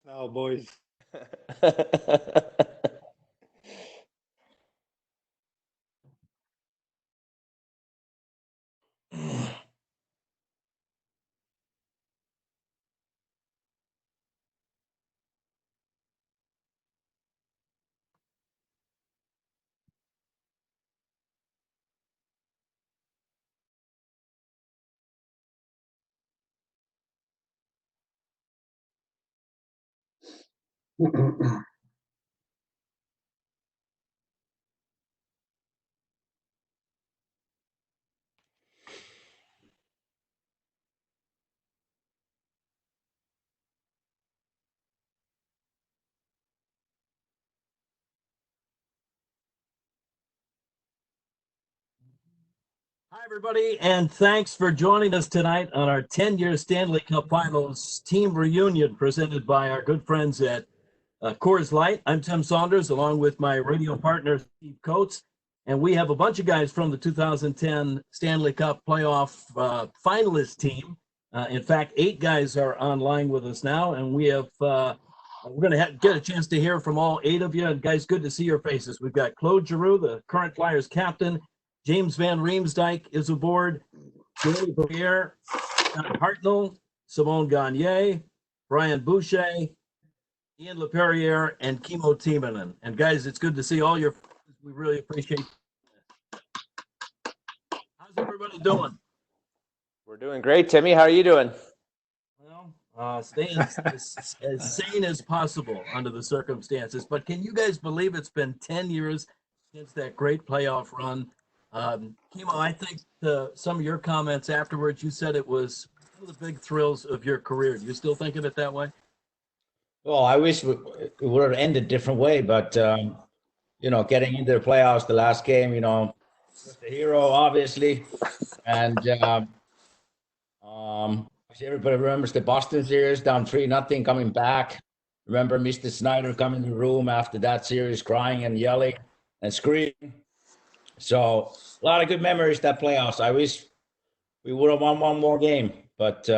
No, boys. Hi, everybody, and thanks for joining us tonight on our 10-year Stanley Cup Finals team reunion presented by our good friends at Coors Light. I'm Tim Saunders, along with my radio partner, Steve Coates, and we have a bunch of guys from the 2010 Stanley Cup playoff finalist team. In fact, 8 guys are online with us now, and we have we're going to get a chance to hear from all 8 of you. And guys, good to see your faces. We've got Claude Giroux, the current Flyers captain. James Van Riemsdyk is aboard. Joey Briere, Scott Hartnell, Simone Gagne, Brian Boucher, Ian LaPerriere, and Kimmo Timonen. And guys, it's good to see all your faces. We really appreciate it. How's everybody doing? We're doing great, Timmy. How are you doing? Well, staying as sane as possible under the circumstances. But can you guys believe it's been 10 years since that great playoff run? Kimmo, I think some of your comments afterwards, you said it was one of the big thrills of your career. Do you still think of it that way? Well, I wish it would have ended a different way, but getting into the playoffs, the last game, was the hero, obviously, and everybody remembers the Boston series down 3-0 coming back. Remember Mr. Snyder coming in the room after that series, crying and yelling and screaming. So a lot of good memories that playoffs. I wish we would have won one more game, but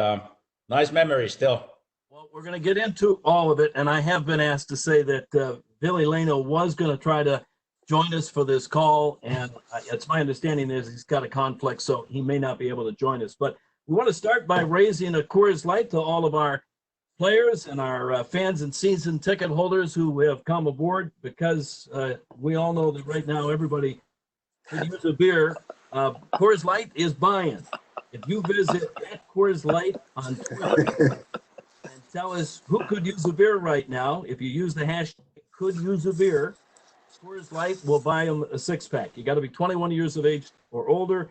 nice memories still. Well, we're going to get into all of it, and I have been asked to say that Billy Leno was going to try to join us for this call, and it's my understanding is he's got a conflict, so he may not be able to join us. But we want to start by raising a Coors Light to all of our players and our fans and season ticket holders who have come aboard, because we all know that right now everybody could use a beer. Coors Light is buying. If you visit at Coors Light on Twitter and tell us who could use a beer right now, if you use the hashtag could use a beer, Coors Light will buy them a 6-pack. You got to be 21 years of age or older.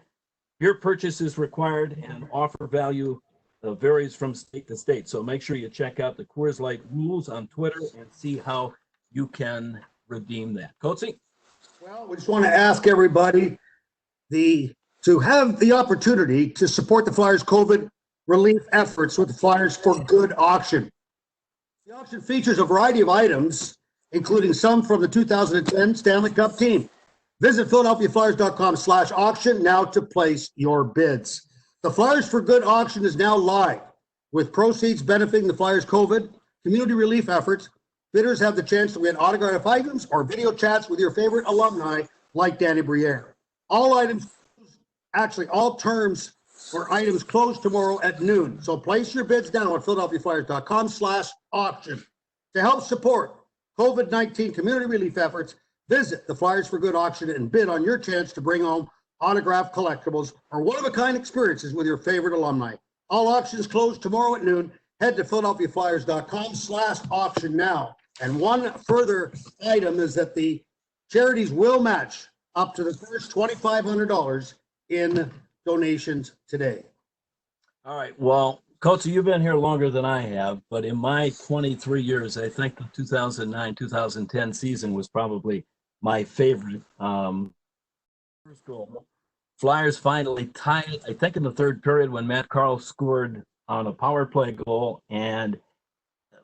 Beer purchase is required, and offer value varies from state to state. So make sure you check out the Coors Light rules on Twitter and see how you can redeem that. Coatsy? Well, we just want to ask everybody to have the opportunity to support the Flyers' COVID relief efforts with the Flyers for Good auction. The auction features a variety of items, including some from the 2010 Stanley Cup team. Visit PhiladelphiaFlyers.com/auction now to place your bids. The Flyers for Good auction is now live, with proceeds benefiting the Flyers' COVID community relief efforts. Bidders have the chance to win autographed items or video chats with your favorite alumni like Danny Briere. All terms or items close tomorrow at noon. So place your bids now at PhiladelphiaFlyers.com/auction. To help support COVID-19 community relief efforts, visit the Flyers for Good auction and bid on your chance to bring home autographed collectibles or one-of-a-kind experiences with your favorite alumni. All auctions close tomorrow at noon. Head to PhiladelphiaFlyers.com/auction now. And one further item is that the charities will match up to the first $2,500 in donations today. All right. Well, Coach, you've been here longer than I have, but in my 23 years, I think the 2009-2010 season was probably my favorite. First goal. Flyers finally tied, I think, in the third period when Matt Carl scored on a power play goal. And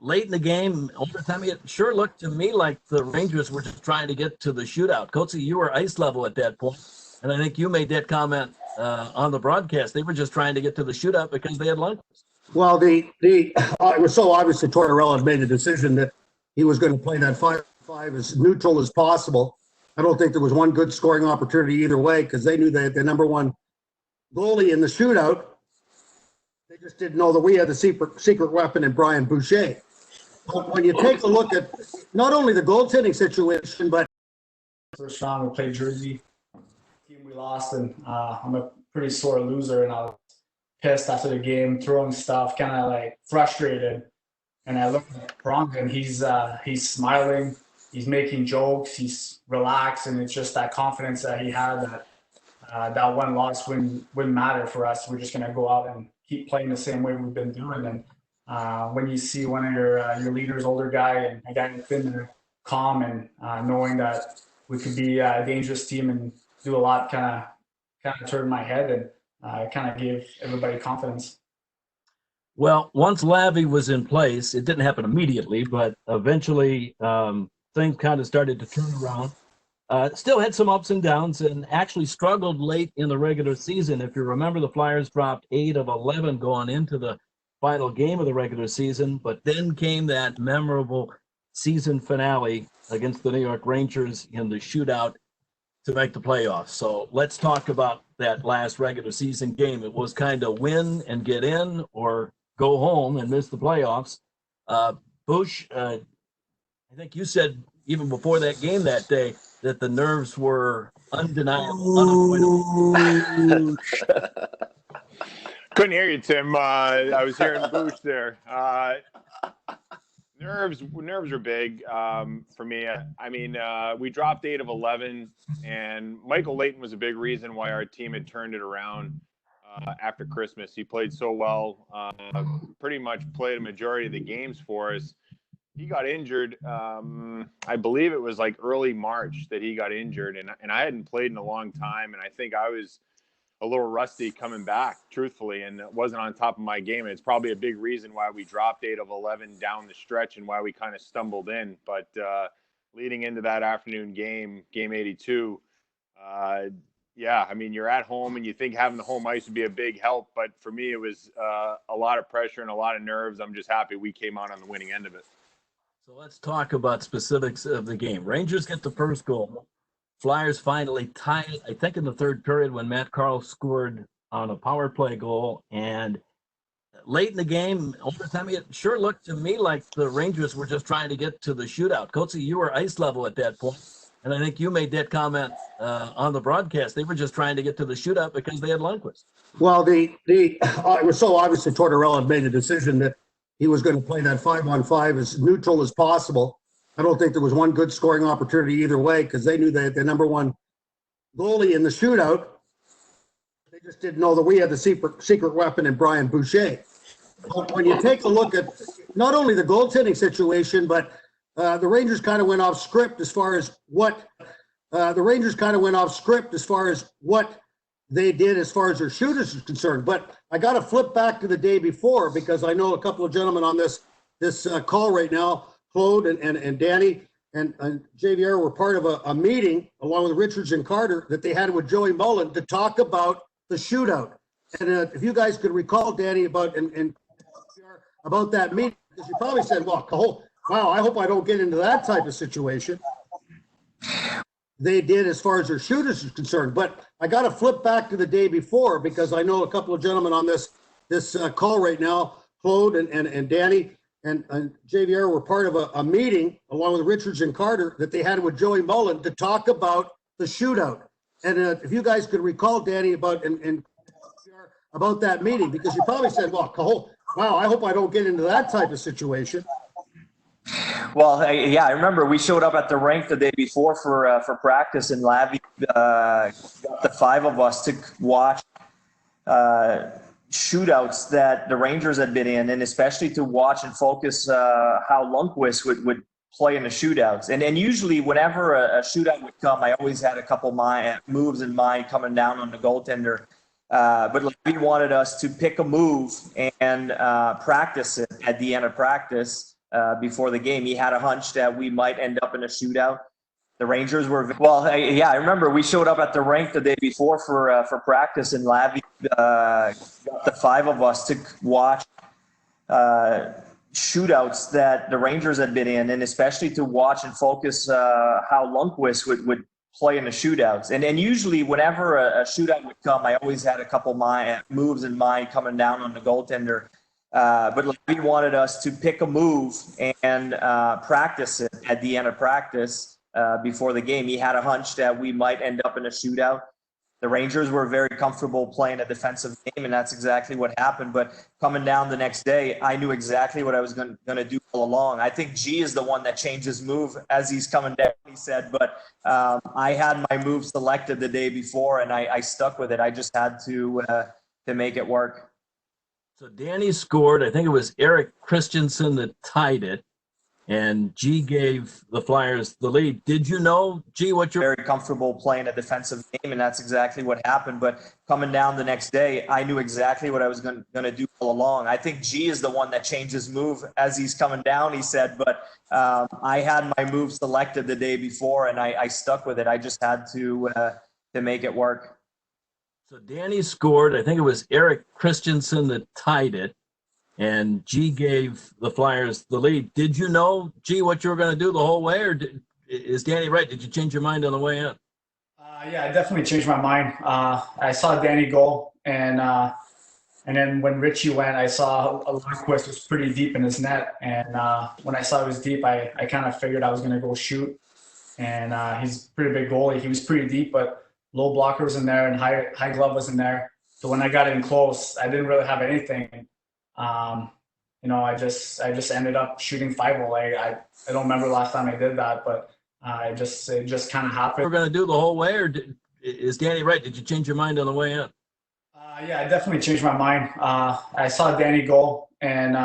late in the game, overtime, it sure looked to me like the Rangers were just trying to get to the shootout. Coach, you were ice level at that point, and I think you made that comment on the broadcast. They were just trying to get to the shootout because they had lunch. Well, it was so obvious that Tortorella had made the decision that he was going to play that 5-5 as neutral as possible. I don't think there was one good scoring opportunity either way because they knew they had the number one goalie in the shootout. They just didn't know that we had the secret weapon in Brian Boucher. But when you take a look at not only the goaltending situation, but first round we played Jersey, team we lost, and I'm a pretty sore loser, and I was pissed after the game, throwing stuff, kind of like frustrated. And I look at Bronk, and he's smiling, he's making jokes, he's relaxed, and it's just that confidence that he had that that one loss wouldn't matter for us. We're just gonna go out and keep playing the same way we've been doing. And when you see one of your leaders, older guy, and a guy that's been there, calm and knowing that we could be a dangerous team and do a lot, kind of turned my head and kind of gave everybody confidence. Well, once Lavi was in place, it didn't happen immediately, but eventually things kind of started to turn around. Still had some ups and downs and actually struggled late in the regular season. If you remember, the Flyers dropped 8 of 11 going into the final game of the regular season, but then came that memorable season finale against the New York Rangers in the shootout to make the playoffs. So let's talk about that last regular season game. It was kind of win and get in or go home and miss the playoffs. Bush, I think you said even before that game that day that the nerves were undeniable, unavoidable. Couldn't hear you, Tim. I was hearing Boosh there. Nerves are big for me. I mean, we dropped 8 of 11, and Michael Layton was a big reason why our team had turned it around after Christmas. He played so well, pretty much played a majority of the games for us. He got injured. I believe it was like early March that he got injured, and I hadn't played in a long time, and I think I was a little rusty coming back, truthfully, and it wasn't on top of my game. And it's probably a big reason why we dropped 8 of 11 down the stretch and why we kind of stumbled in. But leading into that afternoon game 82, yeah, I mean, you're at home and you think having the home ice would be a big help. But for me, it was a lot of pressure and a lot of nerves. I'm just happy we came out on the winning end of it. So let's talk about specifics of the game. Rangers get the first goal. Flyers finally tie it, I think, in the third period when Matt Carl scored on a power play goal. And late in the game, overtime, it sure looked to me like the Rangers were just trying to get to the shootout. Coatsy, you were ice level at that point, and I think you made that comment on the broadcast. They were just trying to get to the shootout because they had Lundqvist. well, it was so obvious that Tortorella had made the decision that he was going to play that 5-on-5 as neutral as possible. I don't think there was one good scoring opportunity either way because they knew they had the number one goalie in the shootout. They just didn't know that we had the secret weapon in Brian Boucher. But when you take a look at not only the goaltending situation, but the Rangers kind of went off script as far as what they did as far as their shooters is concerned. But I got to flip back to the day before because I know a couple of gentlemen on this call right now, Claude and Danny and JVR, were part of a meeting along with Richards and Carter that they had with Joey Mullen to talk about the shootout. And if you guys could recall, Danny, about that meeting, because you probably said, well, wow, I hope I don't get into that type of situation. They did as far as their shooters is concerned. But I got to flip back to the day before because I know a couple of gentlemen on this call right now, Claude and Danny and JVR, were part of a meeting along with Richards and Carter that they had with Joey Mullen to talk about the shootout. And if you guys could recall, Danny, about that meeting, because you probably said, well, wow, I hope I don't get into that type of situation. Well, yeah, I remember we showed up at the rink the day before for practice, and Lavi got the 5 of us to watch shootouts that the Rangers had been in, and especially to watch and focus how Lundqvist would play in the shootouts. And usually whenever a shootout would come, I always had a couple moves in mind coming down on the goaltender. But Lavi wanted us to pick a move and practice it at the end of practice before the game. He had a hunch that we might end up in a shootout. The Rangers were, well, yeah, I remember we showed up at the rink the day before for practice, and Lavi got the 5 of us to watch shootouts that the Rangers had been in, and especially to watch and focus how Lundqvist would play in the shootouts. And usually whenever a shootout would come, I always had a couple moves in mind coming down on the goaltender. But he wanted us to pick a move and practice it at the end of practice before the game. He had a hunch that we might end up in a shootout. The Rangers were very comfortable playing a defensive game, and that's exactly what happened. But coming down the next day, I knew exactly what I was going to do all along. I think G is the one that changed his move as he's coming down, he said. But I had my move selected the day before, and I stuck with it. I just had to make it work. So Danny scored. I think it was Eric Christensen that tied it, and G gave the Flyers the lead. Did you know, G, what you're very comfortable playing a defensive game, and that's exactly what happened. But coming down the next day, I knew exactly what I was going to do all along. I think G is the one that changed his move as he's coming down, he said. But I had my move selected the day before, and I stuck with it. I just had to make it work. So Danny scored. I think it was Eric Christensen that tied it, and G gave the Flyers the lead. Did you know, G, what you were going to do the whole way, or is Danny right? Did you change your mind on the way in? Yeah, I definitely changed my mind. I saw Danny go, and then when Richie went, I saw Lundqvist was pretty deep in his net, and when I saw it was deep, I kind of figured I was going to go shoot. And he's a pretty big goalie. He was pretty deep, but low blocker was in there and high glove was in there. So when I got in close, I didn't really have anything. I just ended up shooting 5-hole. I don't remember the last time I did that, but it just kind of happened. We're going to do the whole way, or is Danny right? Did you change your mind on the way in? Yeah, I definitely changed my mind. I saw Danny go, and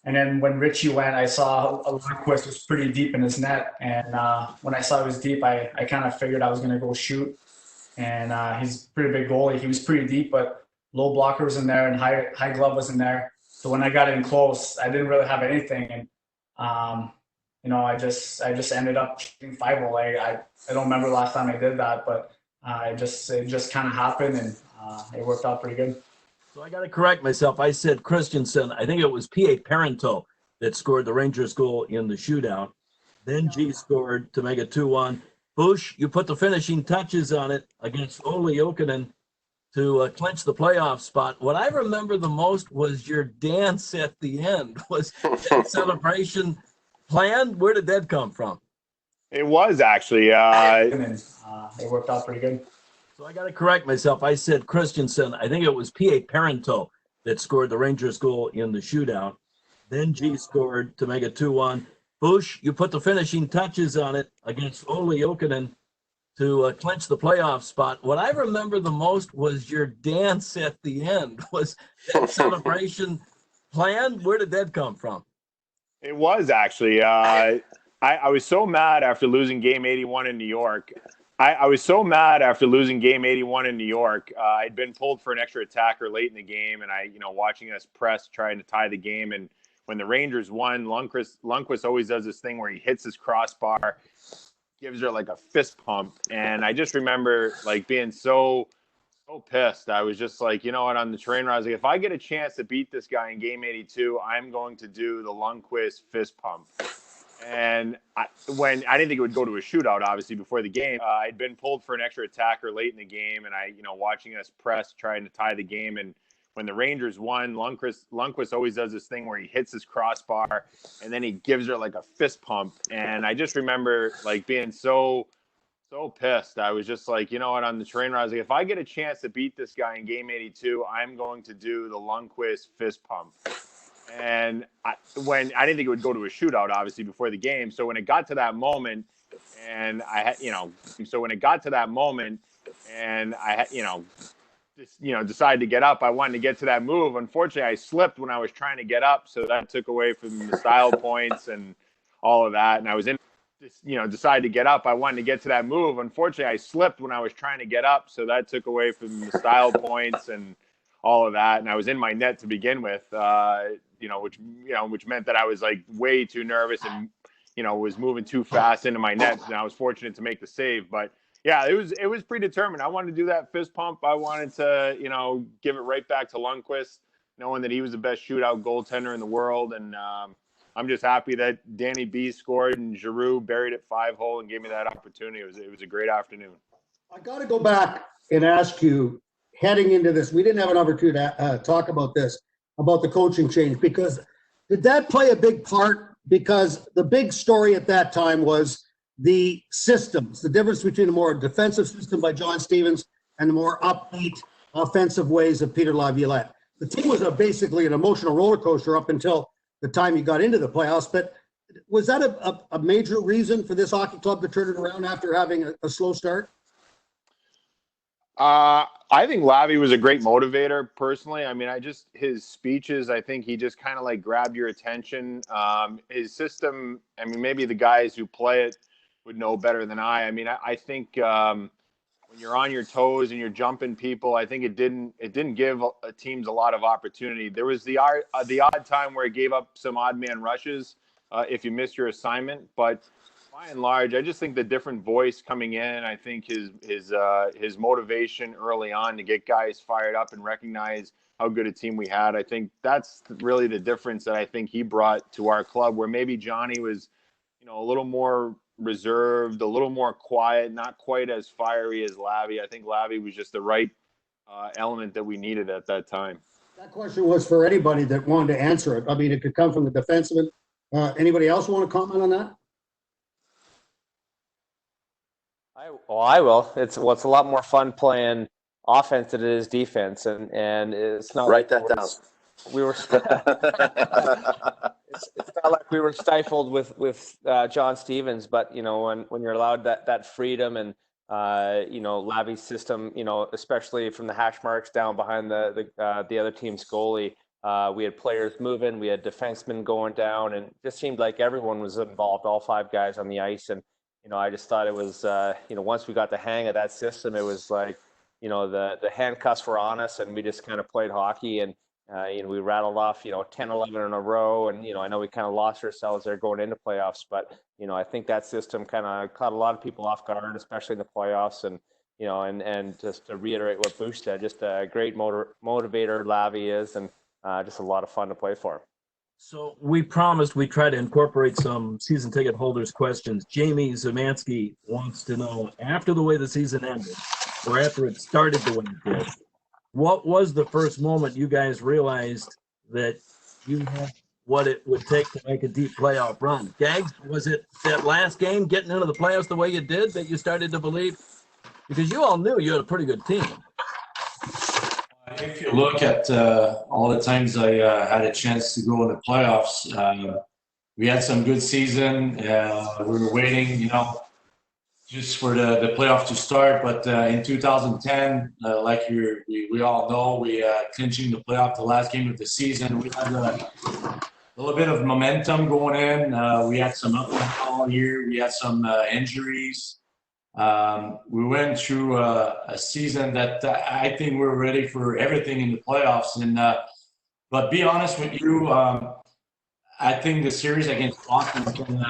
then when Richie went, I saw Lundqvist was pretty deep in his net, and when I saw it was deep, I kind of figured I was going to go shoot. And he's a pretty big goalie. He was pretty deep, but low blocker was in there and high glove was in there. So when I got in close, I didn't really have anything. And, I just ended up shooting 5-hole. I don't remember the last time I did that, but it just kind of happened, and it worked out pretty good. So I got to correct myself. I said Christensen. I think it was P.A. Parento that scored the Rangers goal in the shootout. Then G scored to make it 2-1. Bush, you put the finishing touches on it against Olli Jokinen to clinch the playoff spot. What I remember the most was your dance at the end. Was that celebration planned? Where did that come from? It was actually. It worked out pretty good. So I got to correct myself. I said Christensen. I think it was P.A. Parento that scored the Rangers goal in the shootout. Then G scored to make it 2-1. Bush, you put the finishing touches on it against Olli Jokinen to clinch the playoff spot. What I remember the most was your dance at the end. Was that celebration planned? Where did that come from? It was actually. I was so mad after losing Game 81 in New York. I was so mad after losing Game 81 in New York. I'd been pulled for an extra attacker late in the game, and watching us press, trying to tie the game. And when the Rangers won, Lundqvist always does this thing where he hits his crossbar, gives her like a fist pump. And I just remember being so pissed. I was just like, on the train ride, I was like, if I get a chance to beat this guy in Game 82, I'm going to do the Lundqvist fist pump. And I didn't think it would go to a shootout, obviously, before the game. I'd been pulled for an extra attacker late in the game, and watching us press, trying to tie the game. And when the Rangers won, Lundqvist always does this thing where he hits his crossbar, and then he gives her like a fist pump. And I just remember being so pissed. I was just like, on the train ride, I was like, if I get a chance to beat this guy in Game 82, I'm going to do the Lundqvist fist pump. And I didn't think it would go to a shootout, obviously, before the game. So when it got to that moment, and I decided to get up, I wanted to get to that move. Unfortunately, I slipped when I was trying to get up, so that took away from the style points and all of that. And I was decided to get up. I wanted to get to that move. Unfortunately, I slipped when I was trying to get up, so that took away from the style points and all of that. And I was in my net to begin with, which meant that I was way too nervous and, was moving too fast into my net. And I was fortunate to make the save. But yeah, it was predetermined. I wanted to do that fist pump. I wanted to, give it right back to Lundqvist. knowing that he was the best shootout goaltender in the world. And I'm just happy that Danny B scored and Giroux buried it 5-hole and gave me that opportunity. It was a great afternoon. I got to go back and ask you, heading into this, we didn't have an opportunity to talk about this, about the coaching change, because did that play a big part? Because the big story at that time was the systems, the difference between a more defensive system by John Stevens and the more upbeat offensive ways of Peter Laviolette. The team was basically an emotional roller coaster up until the time you got into the playoffs, but was that a major reason for this hockey club to turn it around after having a slow start? I think Lavi was a great motivator personally. I mean, his speeches, I think he just kind of like grabbed your attention. His system, I mean, maybe the guys who play it would know better than I. I mean, I think when you're on your toes and you're jumping people, I think it didn't give teams a lot of opportunity. There was the odd time where it gave up some odd man rushes if you missed your assignment, but by and large, I just think the different voice coming in, I think his motivation early on to get guys fired up and recognize how good a team we had. I think that's really the difference that I think he brought to our club, where maybe Johnny was, a little more reserved, a little more quiet, not quite as fiery as Lavi. I think Lavi was just the right element that we needed at that time. That question was for anybody that wanted to answer it. I mean, it could come from the defenseman. Anybody else want to comment on that? I will. It's a lot more fun playing offense than it is defense, and it's not Write that down. We were. It's not like we were stifled with John Stevens, but when you're allowed that freedom and Lavi's system, especially from the hash marks down behind the other team's goalie, we had players moving, we had defensemen going down, and it just seemed like everyone was involved, all 5 guys on the ice. And I just thought it was, once we got the hang of that system, it was like, the handcuffs were on us, and we just kind of played hockey, and we rattled off 10, 11 in a row, and I know we kind of lost ourselves there going into playoffs, but I think that system kind of caught a lot of people off guard, especially in the playoffs. And and just to reiterate what Bush said, just a great motivator Lavi is, and just a lot of fun to play for him. So we promised we'd try to incorporate some season ticket holders' questions. Jamie Zemansky wants to know, after the way the season ended, or after it started the way it did, what was the first moment you guys realized that you had what it would take to make a deep playoff run? Gags, was it that last game, getting into the playoffs the way you did, that you started to believe? Because you all knew you had a pretty good team. If you look at all the times I had a chance to go in the playoffs, we had some good season. We were waiting, just for the playoff to start. But in 2010, like we all know, we clinching the playoff the last game of the season. We had a little bit of momentum going in. We had some up and down all year. We had some injuries. We went through a season that I think we're ready for everything in the playoffs. And but be honest with you, I think the series against Boston can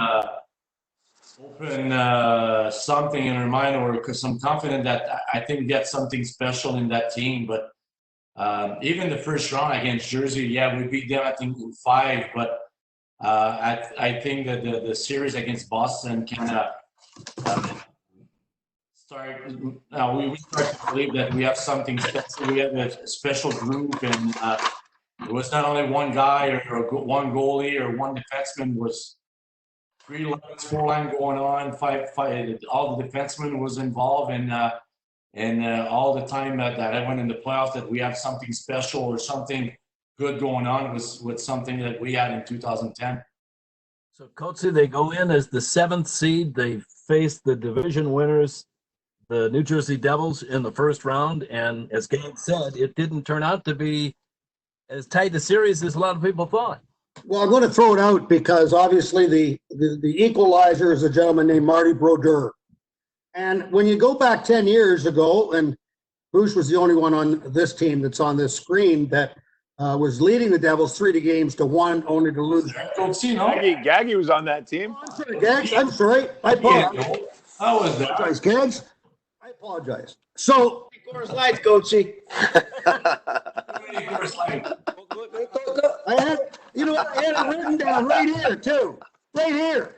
open something in our mind, or because I'm confident that I think we got something special in that team. But even the first round against Jersey, yeah, we beat them, I think, in 5. But I think that the series against Boston can we start to believe that we have something special. We have a special group, and it was not only one guy or one goalie or one defenseman. It was 3 lines, 4 line going on, 5. All the defensemen was involved, and all the time that I went in the playoffs, that we have something special or something good going on was something that we had in 2010. So, Coatsy, they go in as the 7th seed. They face the division winners, the New Jersey Devils, in the first round. And as Gabe said, it didn't turn out to be as tight a series as a lot of people thought. Well, I'm going to throw it out because obviously the equalizer is a gentleman named Marty Brodeur. And when you go back 10 years ago, and Bush was the only one on this team that's on this screen that was leading the Devils 3-1, only to lose. Gaggy was on that team. I'm sorry, Gags. I'm sorry. I apologize. How was that? I apologize, Gags. I apologize. So, Coors Lights, Coachy. I had, you know, I had it written down right here too, right here.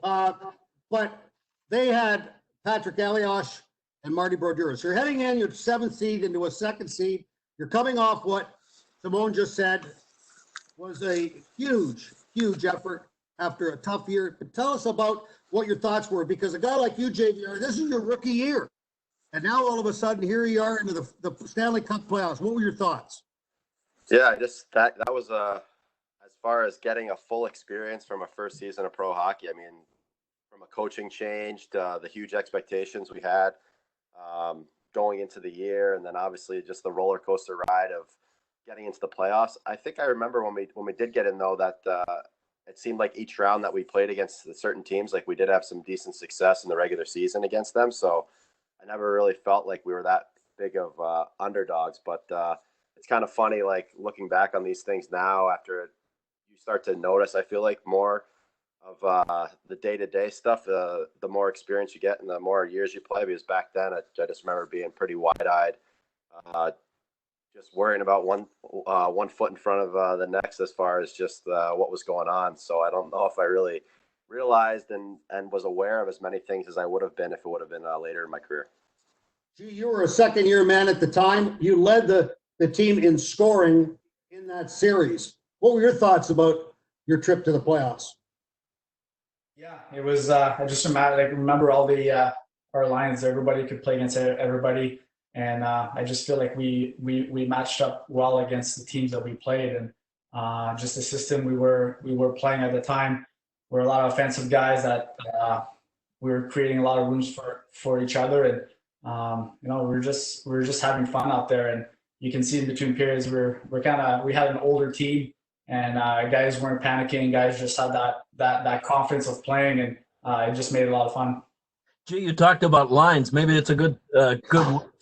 But they had Patrick Elias and Marty Brodeur. So you're heading in your 7th seed into a 2nd seed. You're coming off what Simone just said was a huge, huge effort after a tough year. But tell us about what your thoughts were, because a guy like you, JVR, this is your rookie year. And now all of a sudden, here you are into the Stanley Cup playoffs. What were your thoughts? Yeah, just that was as far as getting a full experience from a first season of pro hockey. I mean, from a coaching change to the huge expectations we had going into the year, and then obviously just the roller coaster ride of getting into the playoffs. I think I remember when we did get in, though, that it seemed like each round that we played against certain teams, like we did have some decent success in the regular season against them. So I never really felt like we were that big of underdogs. But it's kind of funny, like looking back on these things now after you start to notice, I feel like more of the day-to-day stuff, the more experience you get and the more years you play. Because back then, I just remember being pretty wide-eyed, just worrying about one foot in front of the next as far as just what was going on. So I don't know if I really realized and was aware of as many things as I would have been if it would have been later in my career. Gee, you were a second-year man at the time. You led the team in scoring in that series. What were your thoughts about your trip to the playoffs? Yeah, it was. I just remember all the our lines. Everybody could play against everybody, and I just feel like we matched up well against the teams that we played, and just the system we were playing at the time. We're a lot of offensive guys that we were creating a lot of rooms for each other, and you know, we're just having fun out there. And you can see in between periods we had an older team, and guys weren't panicking. Guys just had that confidence of playing, and it just made it a lot of fun. Gee, you talked about lines. Maybe it's a good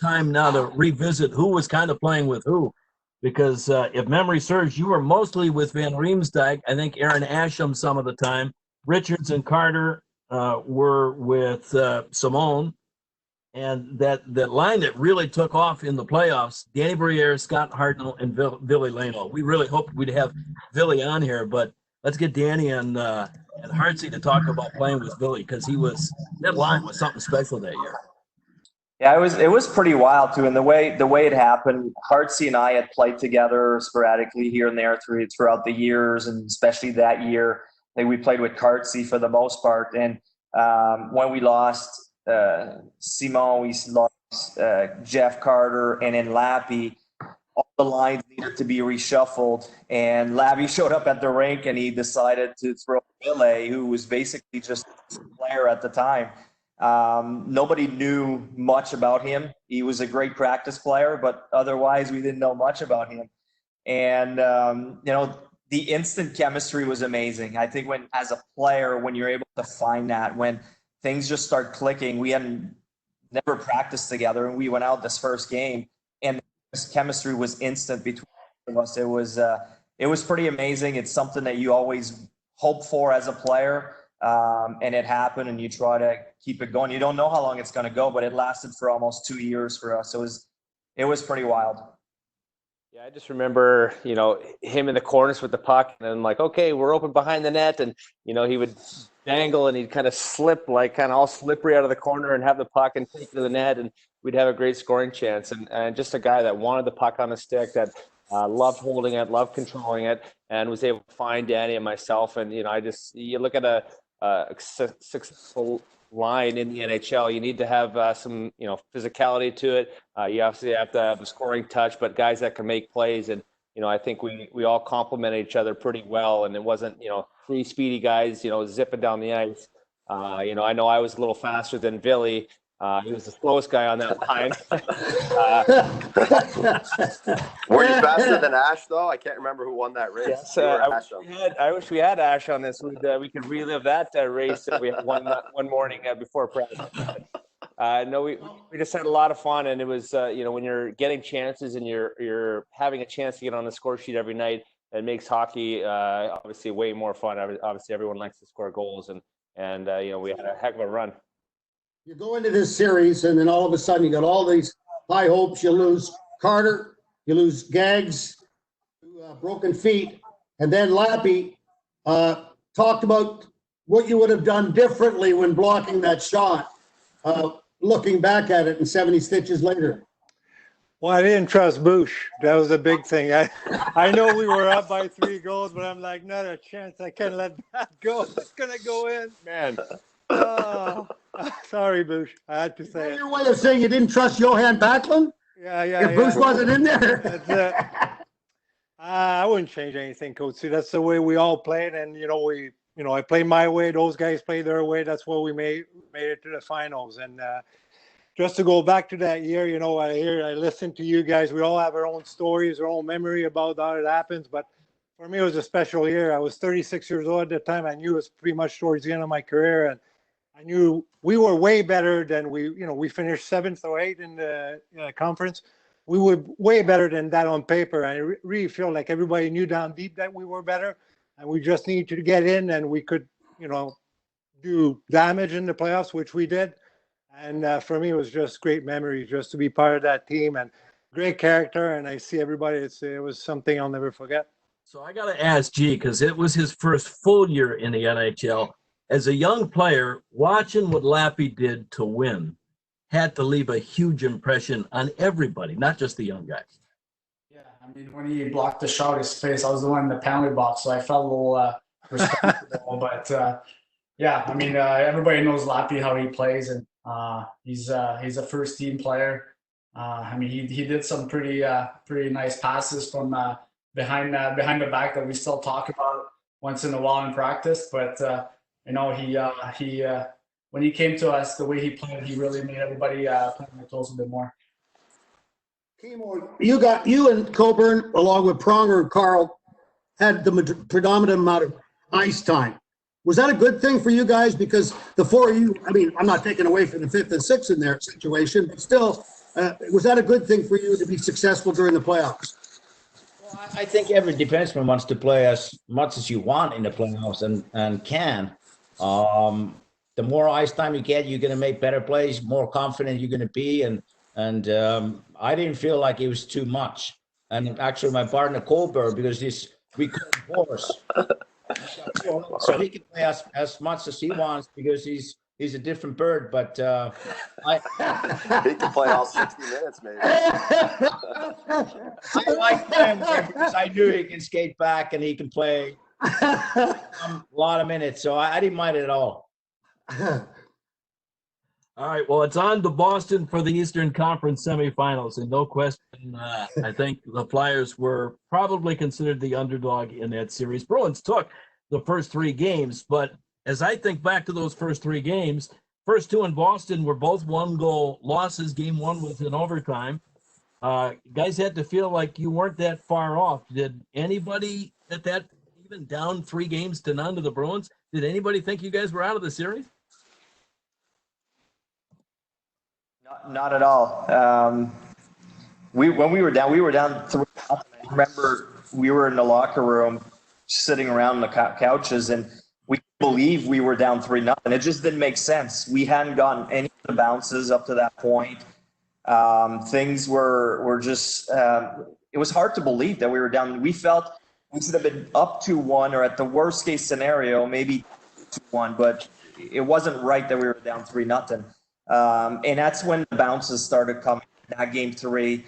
time now to revisit who was kind of playing with who, because if memory serves, you were mostly with Van Riemsdyk. I think Aaron Asham some of the time. Richards and Carter were with Simone. And that line that really took off in the playoffs, Danny Briere, Scott Hartnell, and Billy Lano. We really hoped we'd have Billy on here, but let's get Danny and Hartsey to talk about playing with Billy, because that line was something special that year. Yeah, it was pretty wild too, and the way it happened, Hartsey and I had played together sporadically here and there throughout the years, and especially that year, like we played with Hartsey for the most part. And when we lost Simon, we lost Jeff Carter, and then Lappy, all the lines needed to be reshuffled. And Lappy showed up at the rink, and he decided to throw Billy, who was basically just a player at the time. Nobody knew much about him. He was a great practice player, but otherwise we didn't know much about him. And you know, the instant chemistry was amazing. I think as a player, when you're able to find that, when things just start clicking. We hadn't never practiced together, and we went out this first game, and this chemistry was instant between us. It was pretty amazing. It's something that you always hope for as a player, and it happened, and you try to keep it going. You don't know how long it's going to go, but it lasted for almost 2 years for us. It was pretty wild. Yeah, I just remember, you know, him in the corners with the puck, and I'm like, okay, we're open behind the net, and you know, he would dangle and he'd kind of slip, like kind of all slippery out of the corner, and have the puck and take it to the net, and we'd have a great scoring chance. And just a guy that wanted the puck on the stick, that loved holding it, loved controlling it, and was able to find Danny and myself. And you know, you look at a successful line in the NHL, you need to have some, you know, physicality to it. You obviously have to have a scoring touch, but guys that can make plays. And you know, I think we all complemented each other pretty well, and it wasn't, you know, three speedy guys, you know, zipping down the ice. You know I was a little faster than Billy. He was the slowest guy on that line. Were you faster than Ash, though? I can't remember who won that race. Yes, I wish we had Ash on this. We could relive that race that we had one morning before practice. No, we just had a lot of fun, and it was you know, when you're getting chances and you're having a chance to get on the score sheet every night, it makes hockey obviously way more fun. Obviously, everyone likes to score goals, and you know, we had a heck of a run. You go into this series, and then all of a sudden you got all these high hopes. You lose Carter, you lose Gags, who broken feet, and then Lappy talked about what you would have done differently when blocking that shot, looking back at it and 70 stitches later. Well, I didn't trust Bush. That was a big thing. I know we were up by 3 goals, but I'm like, not a chance. I can't let that go. It's going to go in. Man, Oh, sorry, Bush. I had to Is say that it. your way of saying you didn't trust Johan Backlund? Yeah, If Bruce wasn't in there? That's it. I wouldn't change anything, Coach. See, that's the way we all played, and I play my way. Those guys play their way. That's what we made it to the finals. And just to go back to that year, I listen to you guys. We all have our own stories, our own memory about how it happens. But for me, it was a special year. I was 36 years old at the time. I knew it was pretty much towards the end of my career, and I knew we were way better than we finished 7th or 8th in the conference. We were way better than that on paper. I really feel like everybody knew down deep that we were better, and we just needed to get in, and we could, do damage in the playoffs, which we did. And for me, it was just great memories just to be part of that team, and great character. And I see everybody. It was something I'll never forget. So I got to ask G, because it was his first full year in the NHL. As a young player, watching what Lappy did to win had to leave a huge impression on everybody, not just the young guys. Yeah, I mean, when he blocked the shot, his face, I was the one in the penalty box, so I felt a little responsible. But yeah, I mean, everybody knows Lappy, how he plays, and he's a first team player. I mean, he did some pretty nice passes from behind the back that we still talk about once in a while in practice. But he when he came to us, the way he played, he really made everybody play on their toes a bit more. You and Coburn, along with Pronger and Carl, had the predominant amount of ice time. Was that a good thing for you guys? Because the 4 of you, I mean, I'm not taking away from the 5th and 6th in their situation, but still, was that a good thing for you to be successful during the playoffs? Well, I think every defenseman wants to play as much as you want in the playoffs and can. The more ice time you get, you're going to make better plays, more confident you're going to be. And I didn't feel like it was too much. And actually, my partner Colbert, because we couldn't force. So he can play as much as he wants because he's a different bird. But He can play all 60 minutes, maybe. I like him because I knew he can skate back and he can play a lot of minutes. So I didn't mind it at all. All right, well, it's on to Boston for the Eastern Conference semifinals, and no question, I think the Flyers were probably considered the underdog in that series. Bruins took the first 3 games, but as I think back to those first 3 games, first 2 in Boston were both 1-goal losses. Game 1 was in overtime. Guys had to feel like you weren't that far off. Did anybody at that, even down 3 games to none to the Bruins, did anybody think you guys were out of the series? Not at all. When we were down 3-0. I remember we were in the locker room sitting around the couches, and we believed we were down 3-0. It just didn't make sense. We hadn't gotten any of the bounces up to that point. Things were just it was hard to believe that we were down. We felt we should have been up 2-1, or at the worst case scenario, maybe 2-1, but it wasn't right that we were down 3-0. And that's when the bounces started coming. That game 3,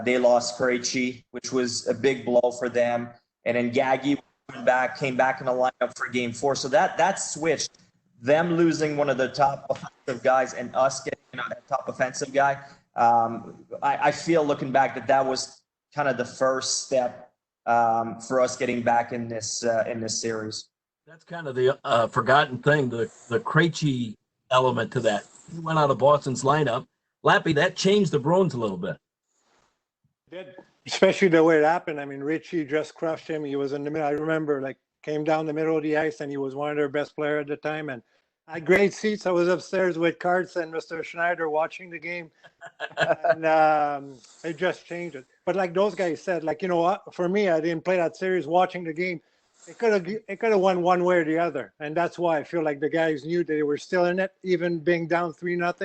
they lost Krejci, which was a big blow for them. And then Gaggy came back in the lineup for game 4. So that switched. Them losing one of the top offensive guys and us getting a top offensive guy. I feel, looking back, that was kind of the first step for us getting back in this series. That's kind of the forgotten thing, the Krejci element to that. He went out of Boston's lineup. Lappy, that changed the Bruins a little bit. It did, especially the way it happened. I mean, Richie just crushed him. He was in the middle. I remember, came down the middle of the ice, and he was one of their best players at the time. And I had great seats. I was upstairs with Karts and Mr. Schneider watching the game. And it just changed it. But like those guys said, for me, I didn't play that series watching the game. It could have won one way or the other. And that's why I feel like the guys knew that they were still in it, even being down 3-0.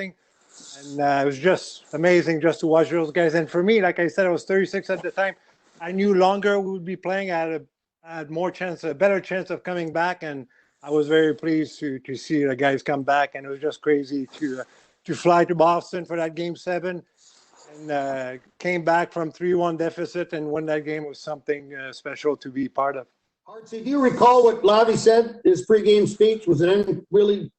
And it was just amazing just to watch those guys. And for me, like I said, I was 36 at the time. I knew longer we would be playing. I had more chance, a better chance of coming back, and I was very pleased to see the guys come back. And it was just crazy to fly to Boston for that Game 7, and came back from 3-1 deficit and win that game was something special to be part of. Artsy, do you recall what Lavi said, his pregame speech? Was it anything really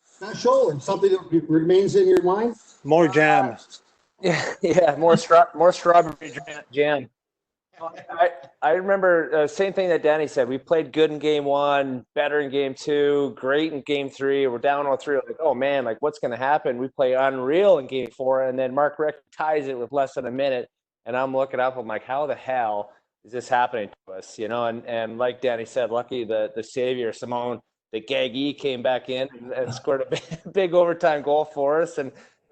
special and something that remains in your mind? More jam. Yeah, more strawberry jam. I remember same thing that Danny said. We played good in Game 1, better in Game 2, great in Game 3. We're down 0-3. Like, oh man, like what's going to happen? We play unreal in Game 4, and then Mark Rick ties it with less than a minute, and I'm looking up. I'm like, how the hell is this happening to us? You know, and like Danny said, lucky the savior Simone, the Gaggy came back in and scored a big overtime goal for us, and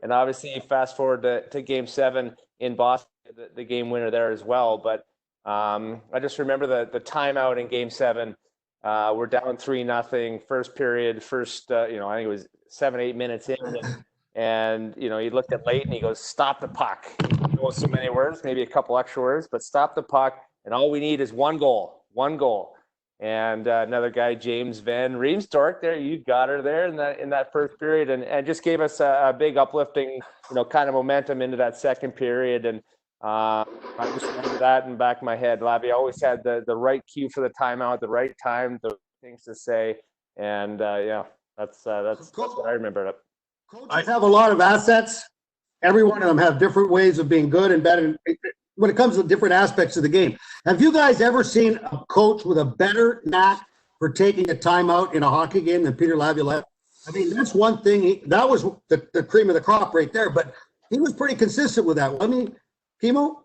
obviously fast forward to Game 7 in Boston, the game winner there as well, but. I just remember the timeout in Game 7. We're down 3-0, first period, I think it was 7-8 minutes in, and he looked at Leighton. He goes, "Stop the puck." He knows so many words, maybe a couple extra words, but stop the puck, and all we need is one goal. And another guy, James Van Riemstork, there, you got her there in that first period, and just gave us a big uplifting, kind of momentum into that second period, and. I just remember that in the back of my head. Lavi always had the right cue for the timeout, the right time, the things to say, and that's what I remember. Coaches have a lot of assets. Every one of them have different ways of being good and bad when it comes to different aspects of the game. Have you guys ever seen a coach with a better knack for taking a timeout in a hockey game than Peter Laviolette? I mean, that's one thing. That was the cream of the crop right there, but he was pretty consistent with that. I mean, Kimo?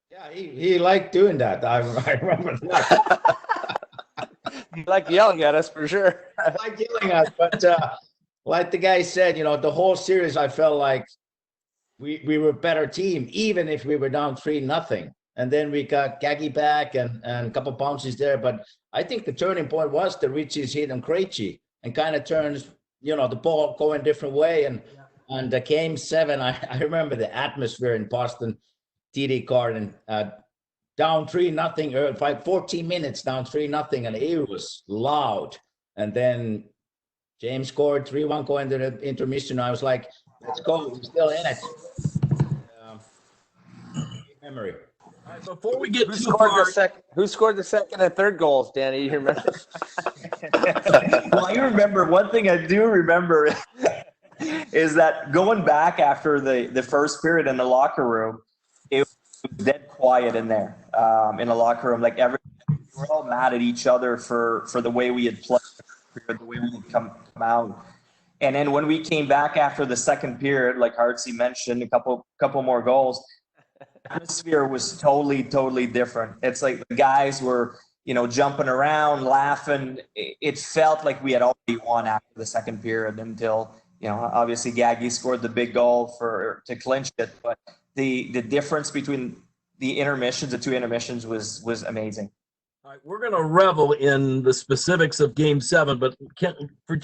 Yeah, he liked doing that. I remember that. He liked yelling at us for sure. I like yelling at us, but like the guy said, the whole series, I felt like we were a better team, even if we were down 3-0. And then we got Gaggy back and a couple bounces there. But I think the turning point was the Richie's hit on Krejci and kind of turns, the ball going a different way. And the Game 7, I remember the atmosphere in Boston, TD Garden, down 3-0, 14 minutes down 3-0, and it was loud. And then James scored 3-1 going to the intermission. I was like, let's go, we're still in it. Memory. All right, before we get Who scored the second and third goals, Danny? You remember? Well, I remember one thing I do remember is that going back after the first period in the locker room, it was dead quiet in there, in the locker room. Like we were all mad at each other for the way we had played, for the way we had come out. And then when we came back after the second period, like Hartsey mentioned, a couple more goals, the atmosphere was totally different. It's like the guys were, jumping around, laughing. It felt like we had already won after the second period until, obviously Gaggy scored the big goal to clinch it. But the difference between the two intermissions was amazing. All right, we're going to revel in the specifics of Game 7, but for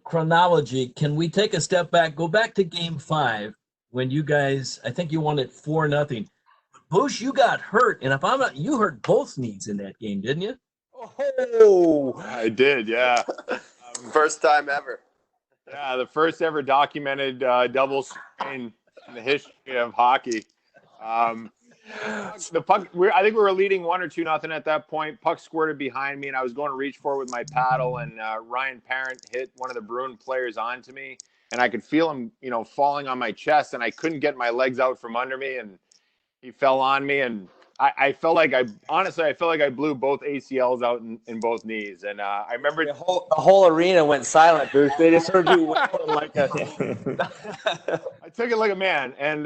chronology, can we take a step back, go back to Game 5 when you guys, I think you won it 4-0. Bush, you got hurt, and you hurt both knees in that game, didn't you? Oh, I did, yeah. First time ever. Yeah, the first ever documented double sprain in the history of hockey. The puck. I think we were leading 1 or 2-0 at that point. Puck squirted behind me, and I was going to reach for it with my paddle, and Ryan Parent hit one of the Bruin players onto me, and I could feel him, falling on my chest, and I couldn't get my legs out from under me, and he fell on me, and I felt like I blew both ACLs out in both knees, and I remember the whole arena went silent, Bruce. They just heard you wailing like a. I took it like a man, and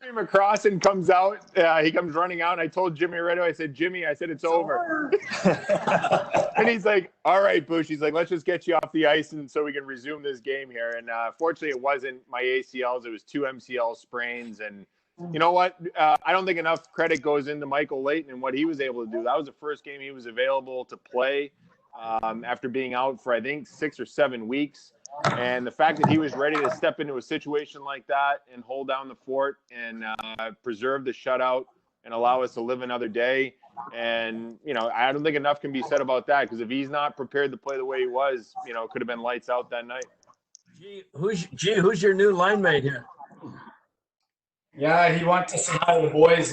came across and comes out. He comes running out, and I told Jimmy right away. I said, "Jimmy," I said, "it's over." And he's like, "All right, Bush." He's like, "Let's just get you off the ice, and so we can resume this game here." And fortunately, it wasn't my ACLs; it was 2 MCL sprains. And you know what? I don't think enough credit goes into Michael Leighton and what he was able to do. That was the first game he was available to play after being out for I think 6 or 7 weeks. And the fact that he was ready to step into a situation like that and hold down the fort and preserve the shutout and allow us to live another day. And, you know, I don't think enough can be said about that, because if he's not prepared to play the way he was, you know, it could have been lights out that night. Who's your new line mate here? Yeah, he wanted to say hi to the boys.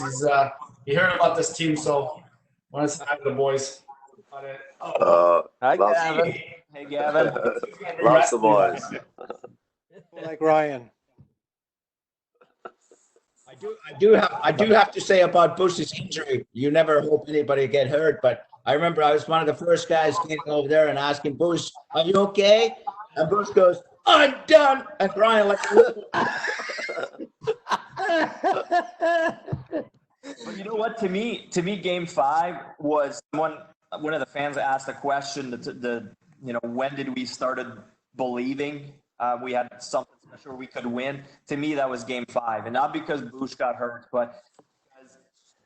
He heard about this team, so wanted to say hi to the boys. Hi, loves- Gavin. Hey, Gavin. Loves the boys. Like Ryan. I do have to say about Bush's injury. You never hope anybody get hurt, but I remember I was one of the first guys getting over there and asking Bush, "Are you okay?" And Bush goes, "I'm done," and crying like a little. But you know what? To me, Game 5 was one of the fans asked a question. When did we started believing we had something special we could win? To me, that was Game 5, and not because Bush got hurt, but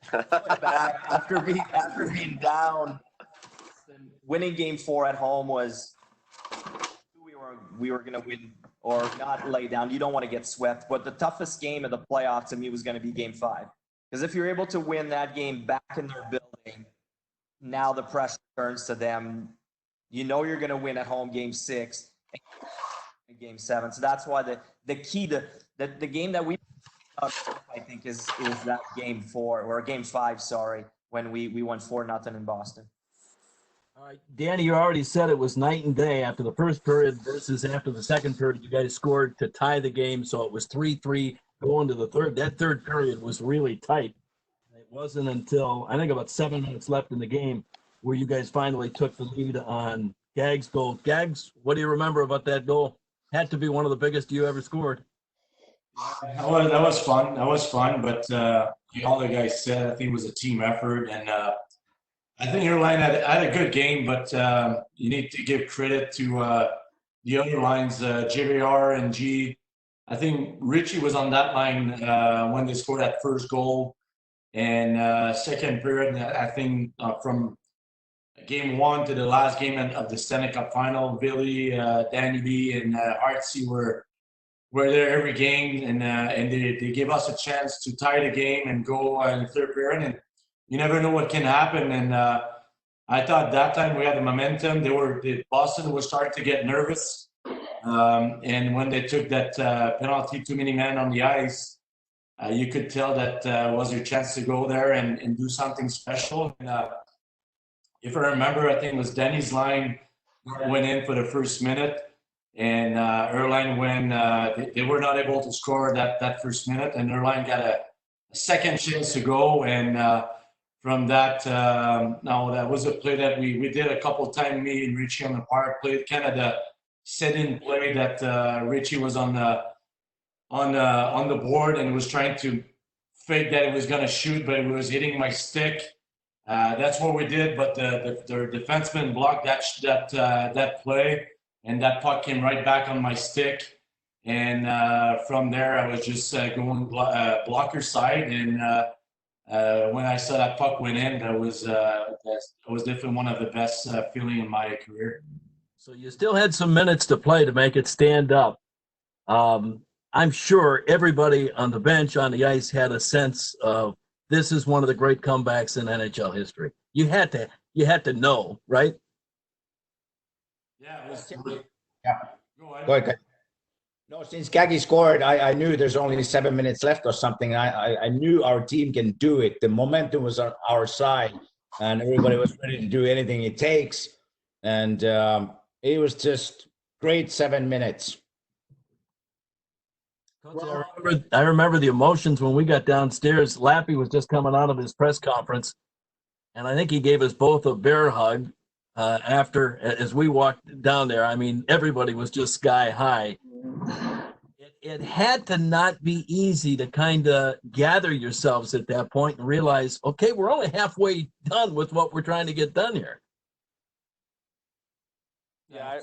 because back after being down, winning Game 4 at home was we were going to win or not lay down. You don't want to get swept, but the toughest game of the playoffs to me was going to be Game 5. Because if you're able to win that game back in their building, now the pressure turns to them. You know you're going to win at home Game 6 and Game 7. So that's why the key to the game that we I think is that Game 4 or Game 5, sorry, when we won 4-0 in Boston. All right, Danny, you already said it was night and day after the first period versus after the second period. You guys scored to tie the game, so it was 3-3 going to the third. That third period was really tight. It wasn't until, I think, about 7 minutes left in the game where you guys finally took the lead on Gag's goal. Gags, what do you remember about that goal? Had to be one of the biggest you ever scored. That was fun. That was fun, but all the guys said, I think it was a team effort, and I think your line had a good game, but you need to give credit to the other lines, JVR and G. I think Richie was on that line when they scored that first goal, and second period, I think from Game 1 to the last game of the Stanley Cup final, Billy, Danny B, and Artsy were there every game, and they gave us a chance to tie the game and go in the third period. And you never know what can happen. And I thought that time we had the momentum. Boston was starting to get nervous, and when they took that penalty, too many men on the ice, you could tell that was your chance to go there and do something special. And, if I remember, I think it was Danny's line went in for the first minute. And Erline, when they were not able to score that first minute, and Erline got a second chance to go. And from that, that was a play that we did a couple of times, me and Richie on the power play, kind of the set-in play that Richie was on the board and was trying to fake that it was going to shoot, but it was hitting my stick. That's what we did, but the defenseman blocked that play. And that puck came right back on my stick. And from there, I was just going blocker side. And when I saw that puck went in, that was definitely one of the best feeling in my career. So you still had some minutes to play to make it stand up. I'm sure everybody on the bench, on the ice, had a sense of this is one of the great comebacks in NHL history. You had to know, right? Yeah, it was. Yeah. Go ahead. No, since Gaggy scored, I knew there's only 7 minutes left or something. I knew our team can do it. The momentum was on our side, and everybody was ready to do anything it takes. And it was just great 7 minutes. Coach, I remember the emotions when we got downstairs. Lappy was just coming out of his press conference, and I think he gave us both a bear hug. As we walked down there, I mean, everybody was just sky high. It had to not be easy to kind of gather yourselves at that point and realize, okay, we're only halfway done with what we're trying to get done here. Yeah,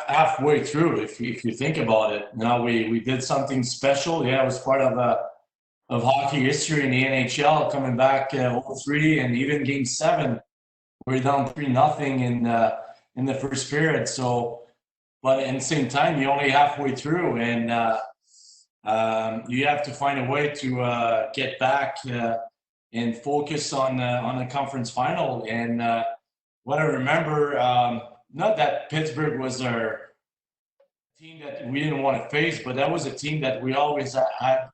halfway through, if you think about it. Now we did something special. Yeah, it was part of hockey history in the NHL, coming back 0-3 and even Game 7. We're down 3-0 in the first period. So but at the same time, you're only halfway through, and you have to find a way to get back and focus on the conference final. And what I remember, not that Pittsburgh was our team that we didn't want to face, but that was a team that we always had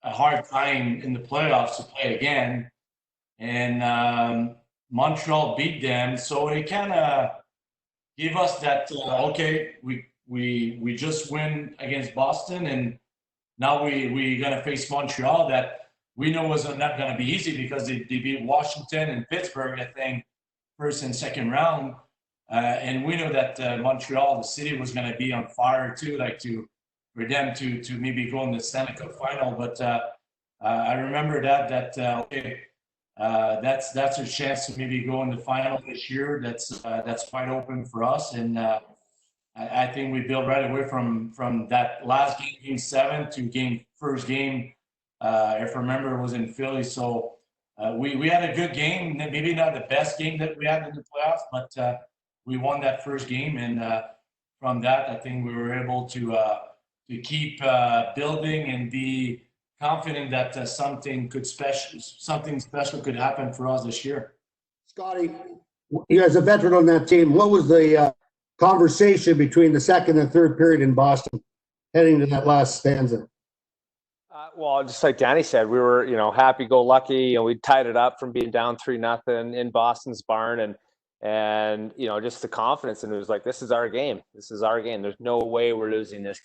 a hard time in the playoffs to play again. And Montreal beat them, so it kind of gave us that okay, we just win against Boston, and now we're gonna face Montreal that we know was not gonna be easy because they beat Washington and Pittsburgh, I think, first and second round. And we know that Montreal, the city, was going to be on fire too, like for them to maybe go in the Stanley Cup final. But I remember that okay, that's a chance to maybe go in the final this year. That's quite open for us, and I think we built right away from that last game, Game 7, to first game. If I remember, it was in Philly. So we had a good game. Maybe not the best game that we had in the playoffs, but we won that first game, and from that, I think we were able to keep building and be confident that something special could happen for us this year. Scotty, you as a veteran on that team, what was the conversation between the second and third period in Boston heading to that last stanza? Well, just like Danny said, we were, happy-go-lucky. We tied it up from being down 3-0 in Boston's barn, and just the confidence, and it was like, this is our game. This is our game. There's no way we're losing this.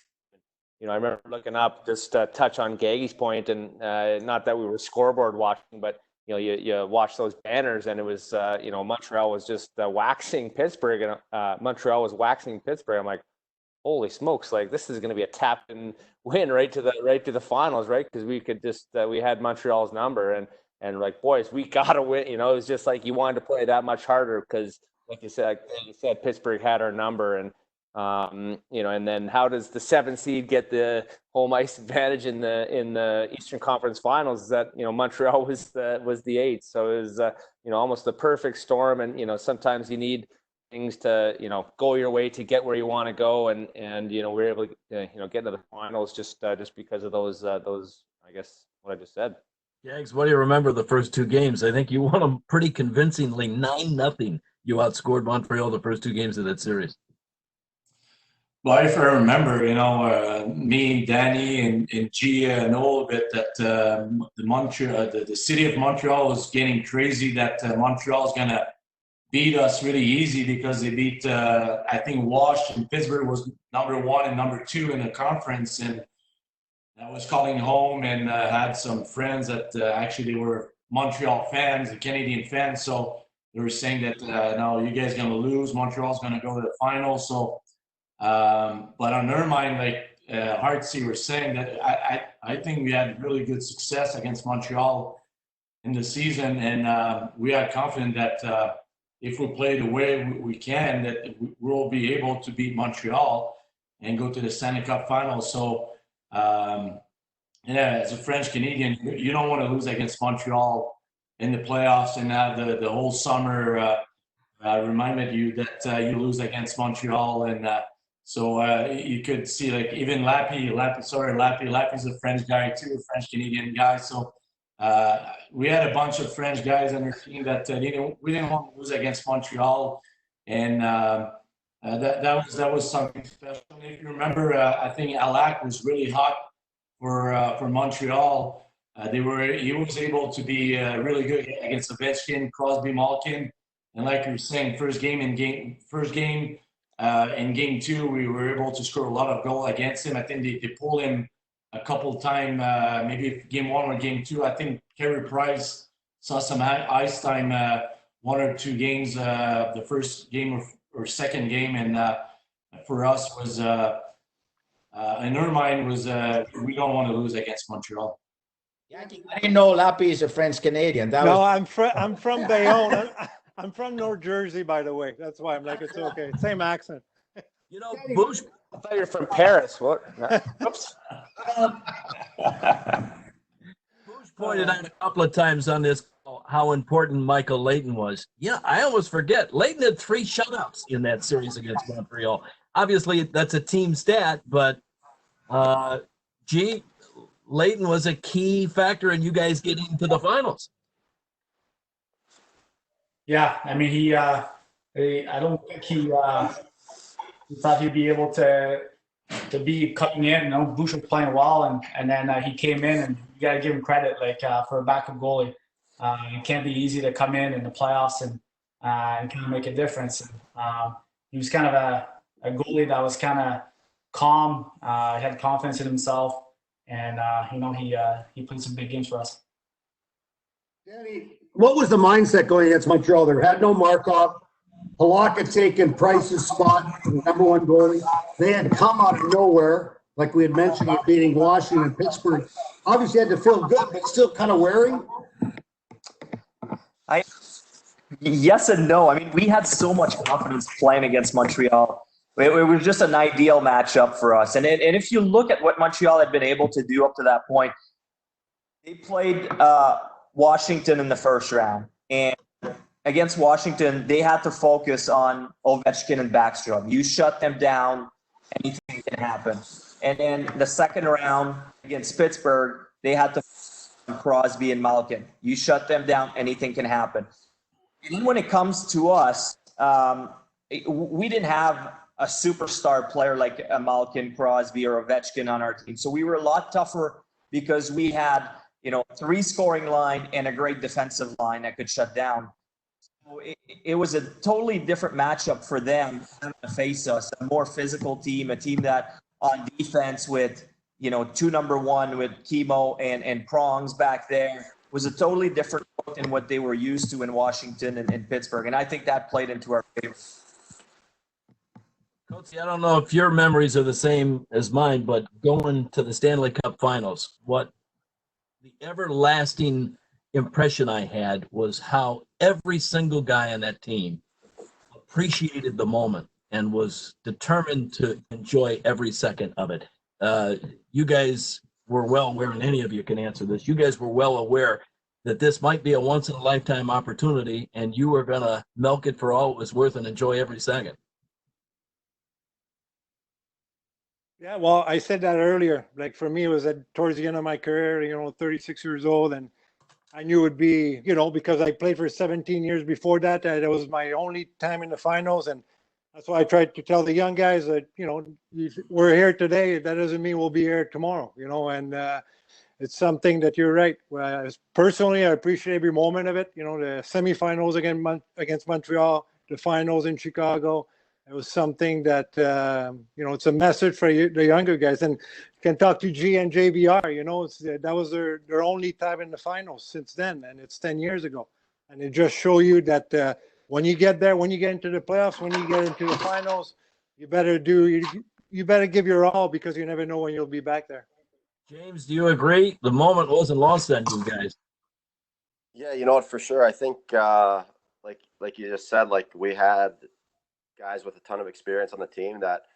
I remember looking up, just to touch on Gaggy's point, and not that we were scoreboard watching, but you watch those banners, and it was Montreal was just waxing Pittsburgh, and Montreal was waxing Pittsburgh. I'm like, holy smokes! Like, this is going to be a tap and win right to the finals, right? Because we could just we had Montreal's number, and like, boys, we gotta win. It was just like you wanted to play that much harder because, like you said, Pittsburgh had our number, and and then how does the 7th seed get the home ice advantage in the Eastern Conference Finals? Is that Montreal was the 8th, so it was almost the perfect storm, and sometimes you need things to go your way to get where you want to go, and we're able to get into the finals just because of those I guess what I just said. Jags, what do you remember the first two games? I think you won them pretty convincingly, 9-0. You outscored Montreal the first two games of that series. Well, if I remember, me, Danny, and Gia know a bit that the city of Montreal was getting crazy, that Montreal is going to beat us really easy because they beat, I think, Wash, and Pittsburgh was number 1 and number 2 in the conference. And I was calling home and had some friends that actually they were Montreal fans, the Canadian fans. So they were saying that, no, you guys are going to lose. Montreal's going to go to the final. So, but on their mind, like Hartsey was saying, that I think we had really good success against Montreal in the season. And we are confident that if we play the way we can, that we'll be able to beat Montreal and go to the Stanley Cup final. So, as a French Canadian, you don't want to lose against Montreal in the playoffs and have the whole summer reminded you that you lose against Montreal. And so you could see, like, even Lappy's a French guy too, a French Canadian guy. So we had a bunch of French guys on our team that we didn't want to lose against Montreal, and that was something special. If you remember, I think Alak was really hot for Montreal. He was able to be really good against Ovechkin, Crosby, Malkin, and like you were saying, first game in game 2, we were able to score a lot of goals against him. I think they pulled him a couple times, maybe game 1 or game 2. I think Carey Price saw some ice time 1 or 2 games, the first game or second game, and for us was in our mind was we don't want to lose against Montreal. I didn't know Lappy is a French Canadian. I'm from Bayonne. I'm from North Jersey, by the way. That's why I'm like, it's okay. Same accent. Bush. I thought you were from Paris. What? Oops. Bush pointed out a couple of times on this how important Michael Leighton was. Yeah, I almost forget. Leighton had 3 shutouts in that series against Montreal. obviously that's a team stat, but Leighton was a key factor in you guys getting to the finals. Yeah, I mean, I don't think he thought he'd be able to be coming in. You know, Bush was playing well, and then he came in, and you got to give him credit, like for a backup goalie. It can't be easy to come in the playoffs and kind of make a difference. And, he was kind of a goalie that was kind of calm. He had confidence in himself, and you know, he played some big games for us. Danny, what was the mindset going against Montreal? There had no Markov. Halak had taken Price's spot, the number one goalie. They had come out of nowhere, like we had mentioned, with beating Washington and Pittsburgh. Obviously had to feel good, but still kind of wary. Yes and no. I mean, we had so much confidence playing against Montreal. It was just an ideal matchup for us. And if you look at what Montreal had been able to do up to that point, they played Washington in the first round. And against Washington, they had to focus on Ovechkin and Backstrom. You shut them down, anything can happen. And then the second round against Pittsburgh, they had to focus on Crosby and Malkin. You shut them down, anything can happen. And then when it comes to us, we didn't have a superstar player like a Malkin, Crosby, or Ovechkin on our team. So we were a lot tougher because we had, you know, a 3-scoring line and a great defensive line that could shut down. So it was a totally different matchup for them to face us, a more physical team, a team that on defense with, you know, 2 number 1 with Chemo and Prongs back there was a totally different look than what they were used to in Washington and Pittsburgh. And I think that played into our favor. Coach, I don't know if your memories are the same as mine, but going to the Stanley Cup finals, what the everlasting impression I had was how every single guy on that team appreciated the moment and was determined to enjoy every second of it. You guys were well aware, and any of you can answer this, you guys were well aware that this might be a once-in-a-lifetime opportunity, and you were going to milk it for all it was worth and enjoy every second. Yeah, well, I said that earlier. Like for me, it was towards the end of my career, you know, 36 years old, and I knew it would be, you know, because I played for 17 years before that, that it was my only time in the finals, and that's why I tried to tell the young guys that, you know, we're here today. That doesn't mean we'll be here tomorrow, you know, and it's something that you're right. Personally, I appreciate every moment of it. You know, the semifinals against Montreal, the finals in Chicago. It was something that, you know, it's a message for the younger guys. And you can talk to G and JVR, you know, that was their only time in the finals since then. And it's 10 years ago. And it just shows you that when you get there, when you get into the playoffs, when you get into the finals, you better give your all, because you never know when you'll be back there. James, do you agree? The moment wasn't lost on you guys. Yeah, you know what, for sure. I think, like you just said, like we had guys with a ton of experience on the team that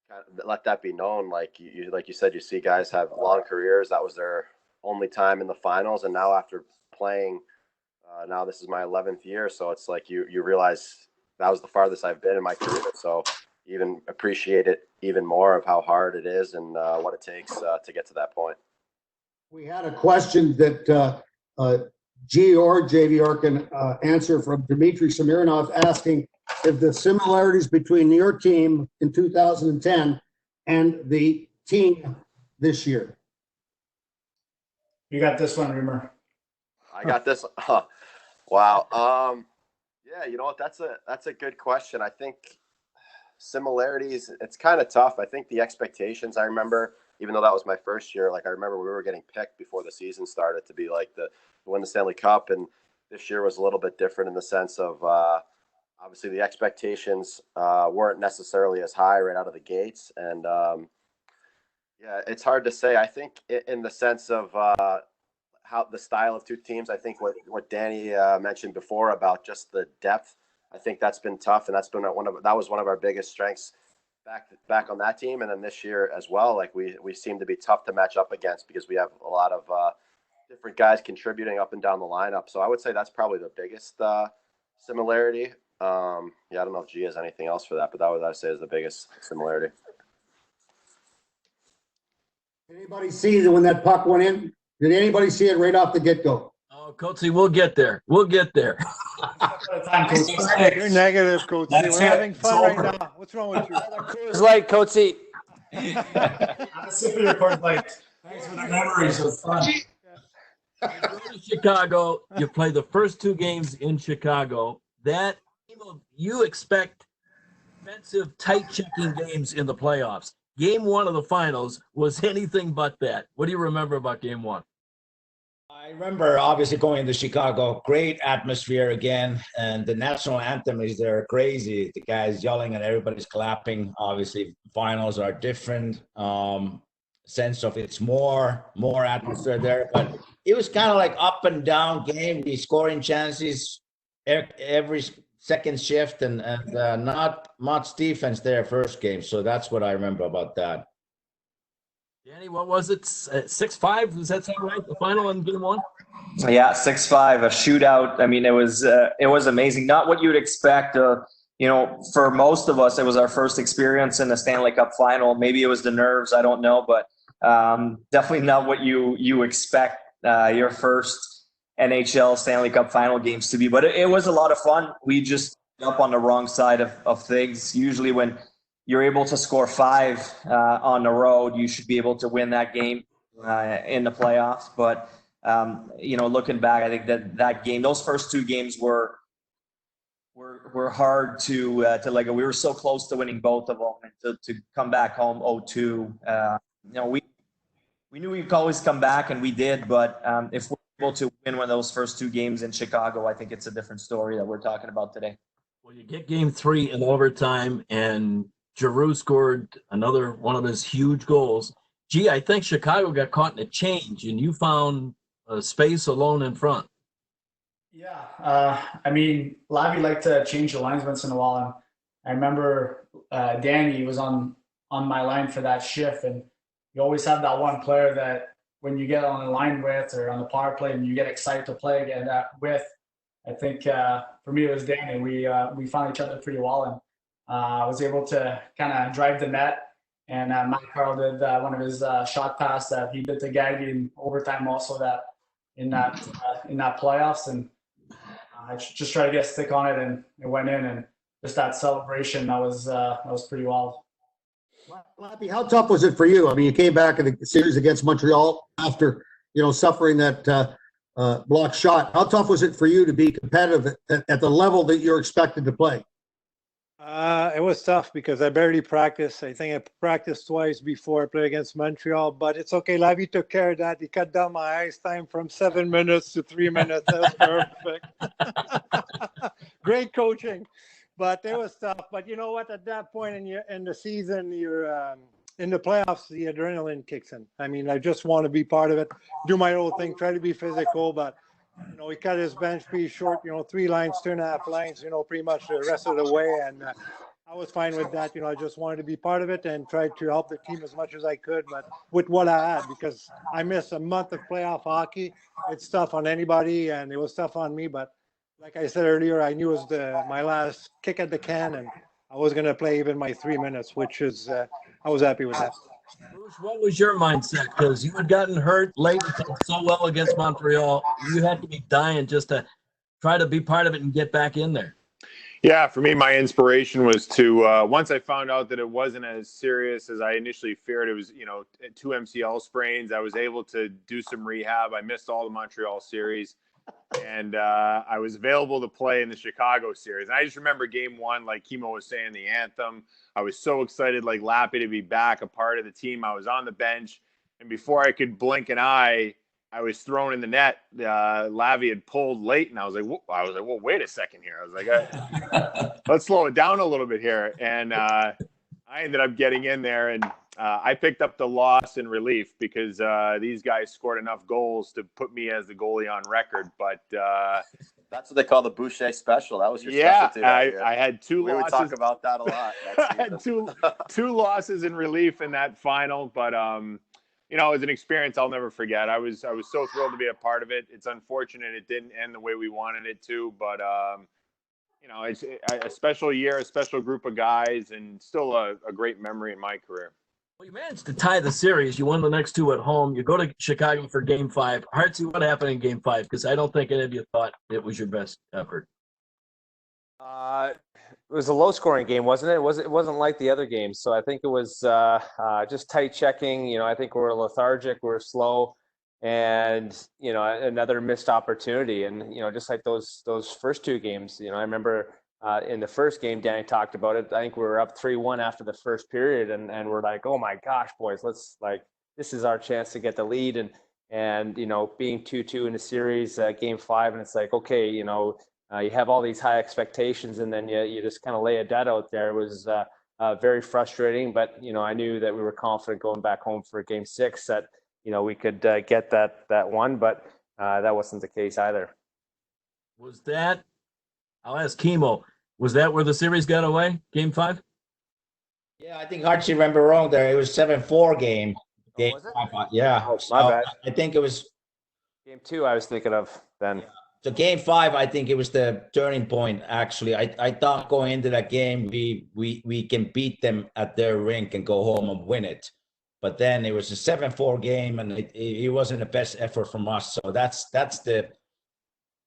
kind of let that be known. Like you said, you see guys have long careers. That was their only time in the finals, and now after playing, now this is my 11th year. So it's like you realize that was the farthest I've been in my career. So even appreciate it even more of how hard it is and what it takes to get to that point. We had a question that G or JVR can answer from Dmitry Smirnov, asking if the similarities between your team in 2010 and the team this year. You got this one, Reamer. I got this. Wow. Yeah, you know what? That's a good question. I think similarities, it's kind of tough. I think the expectations, I remember, even though that was my first year, like I remember we were getting picked before the season started to be like to win the Stanley Cup, and this year was a little bit different in the sense of obviously the expectations weren't necessarily as high right out of the gates, and yeah, it's hard to say. I think in the sense of how the style of two teams, I think what Danny mentioned before about just the depth, I think that's been tough, and that was one of our biggest strengths back on that team, and then this year as well. Like we seem to be tough to match up against because we have a lot of different guys contributing up and down the lineup. So I would say that's probably the biggest similarity. Yeah, I don't know if G has anything else for that, but that was, I'd say, is the biggest similarity. Did anybody see that when that puck went in? Did anybody see it right off the get-go? Oh, Coatsy, we'll get there. We'll get there. You're negative, Coach. That's We're it. having It's fun right over. now. What's wrong with you? Coors Light, Coatsy. I'm a sip of your Coors Light. Thanks for the memories of fun. You go to Chicago, you play the first 2 games in Chicago. That you expect defensive, tight checking games in the playoffs. Game 1 of the finals was anything but that. What do you remember about game 1? I remember obviously going to Chicago, great atmosphere again, and the national anthem is there crazy. The guys yelling and everybody's clapping. Obviously, finals are different. Sense of it's more atmosphere there, but it was kind of like up and down game. The scoring chances every second shift, and not much defense there first game. So that's what I remember about that. Danny, what was it? 6-5? Does that sound right? The final in game 1? Yeah, 6-5, a shootout. I mean, it was amazing. Not what you would expect. For most of us, it was our first experience in the Stanley Cup final. Maybe it was the nerves, I don't know, but definitely not what you expect your first NHL Stanley Cup final games to be. But it was a lot of fun. We just up on the wrong side of things. Usually when you're able to score 5 on the road, you should be able to win that game in the playoffs. But looking back, I think that game, those first 2 games were hard to let go. We were so close to winning both of them, and to come back home 0-2. We knew we'd always come back, and we did. But if we're able to win one of those first 2 games in Chicago, I think it's a different story that we're talking about today. Well, you get game 3 in overtime, and Giroux scored another one of his huge goals. Gee, I think Chicago got caught in a change, and you found a space alone in front. Yeah, Lavi liked to change the lines once in a while, and I remember Danny was on my line for that shift, and you always have that one player that when you get on the line with or on the power play and you get excited to play again with. I think for me it was Danny. We found each other pretty well, and was able to kind of drive the net. And Matt Carl did one of his shot pass that he did to Gaggy in overtime, also that in that playoffs, and I just tried to get a stick on it, and it went in, and just that celebration that was pretty wild. Lappy, how tough was it for you? I mean, you came back in the series against Montreal after suffering that block shot. How tough was it for you to be competitive at the level that you're expected to play? It was tough because I barely practiced. I think I practiced twice before I played against Montreal, but it's okay. Lavi took care of that. He cut down my ice time from 7 minutes to 3 minutes. That was perfect. Great coaching, but it was tough. But you know what? At that point in the season, you're in the playoffs, the adrenaline kicks in. I mean, I just want to be part of it, do my own thing, try to be physical, but he cut his bench pretty short, 3 lines, 2.5 lines, pretty much the rest of the way. And I was fine with that. I just wanted to be part of it and try to help the team as much as I could, but with what I had, because I missed a month of playoff hockey. It's tough on anybody, and it was tough on me. But like I said earlier, I knew it was my last kick at the can, and I was going to play even my 3 minutes, which is, I was happy with that. Bruce, what was your mindset? Because you had gotten hurt late and played so well against Montreal. You had to be dying just to try to be part of it and get back in there. Yeah, for me, my inspiration was to once I found out that it wasn't as serious as I initially feared. It was 2 MCL sprains. I was able to do some rehab. I missed all the Montreal series, and I was available to play in the Chicago series. And I just remember game 1, like Kimo was saying, the anthem. I was so excited, like Lappy, to be back, a part of the team. I was on the bench, and before I could blink an eye, I was thrown in the net. Lavi had pulled late, and I was like, well, wait a second here. I was like, let's slow it down a little bit here. And I ended up getting in there, and I picked up the loss in relief because these guys scored enough goals to put me as the goalie on record. But that's what they call the Boucher special. That was your specialty. I had 2 losses. We would talk about that a lot. I had two losses in relief in that final, but it was an experience I'll never forget. I was so thrilled to be a part of it. It's unfortunate it didn't end the way we wanted it to, but you know, it's a special year, a special group of guys, and still a great memory in my career. Well, you managed to tie the series. You won the next two at home. You go to Chicago for Game 5. Hartsey, what happened in Game 5? Because I don't think any of you thought it was your best effort. It was a low-scoring game, wasn't it? It wasn't like the other games. So I think it was just tight checking. You know, I think we were lethargic, we were slow, and you know, another missed opportunity. And you know, just like those first two games, you know, I remember in the first game, Danny talked about it. I think we were up 3-1 after the first period, and we're like, oh my gosh, boys, this is our chance to get the lead. And you know, being 2-2 in the series, Game 5, and it's like, okay, you know. You have all these high expectations, and then you just kind of lay a dead out there. It was very frustrating, but you know, I knew that we were confident going back home for Game 6 that you know we could get that one, but that wasn't the case either. Was that? I'll ask Kimo. Was that where the series got away? Game 5? Yeah, I think Archie remember wrong there. It was 7-4 game. Game was it? 5. Yeah. Oh, So my bad. I think it was Game 2 I was thinking of then. Yeah. So Game 5, I think it was the turning point. Actually, I thought going into that game we can beat them at their rink and go home and win it. But then it was a 7-4 game, and it wasn't the best effort from us. So that's the.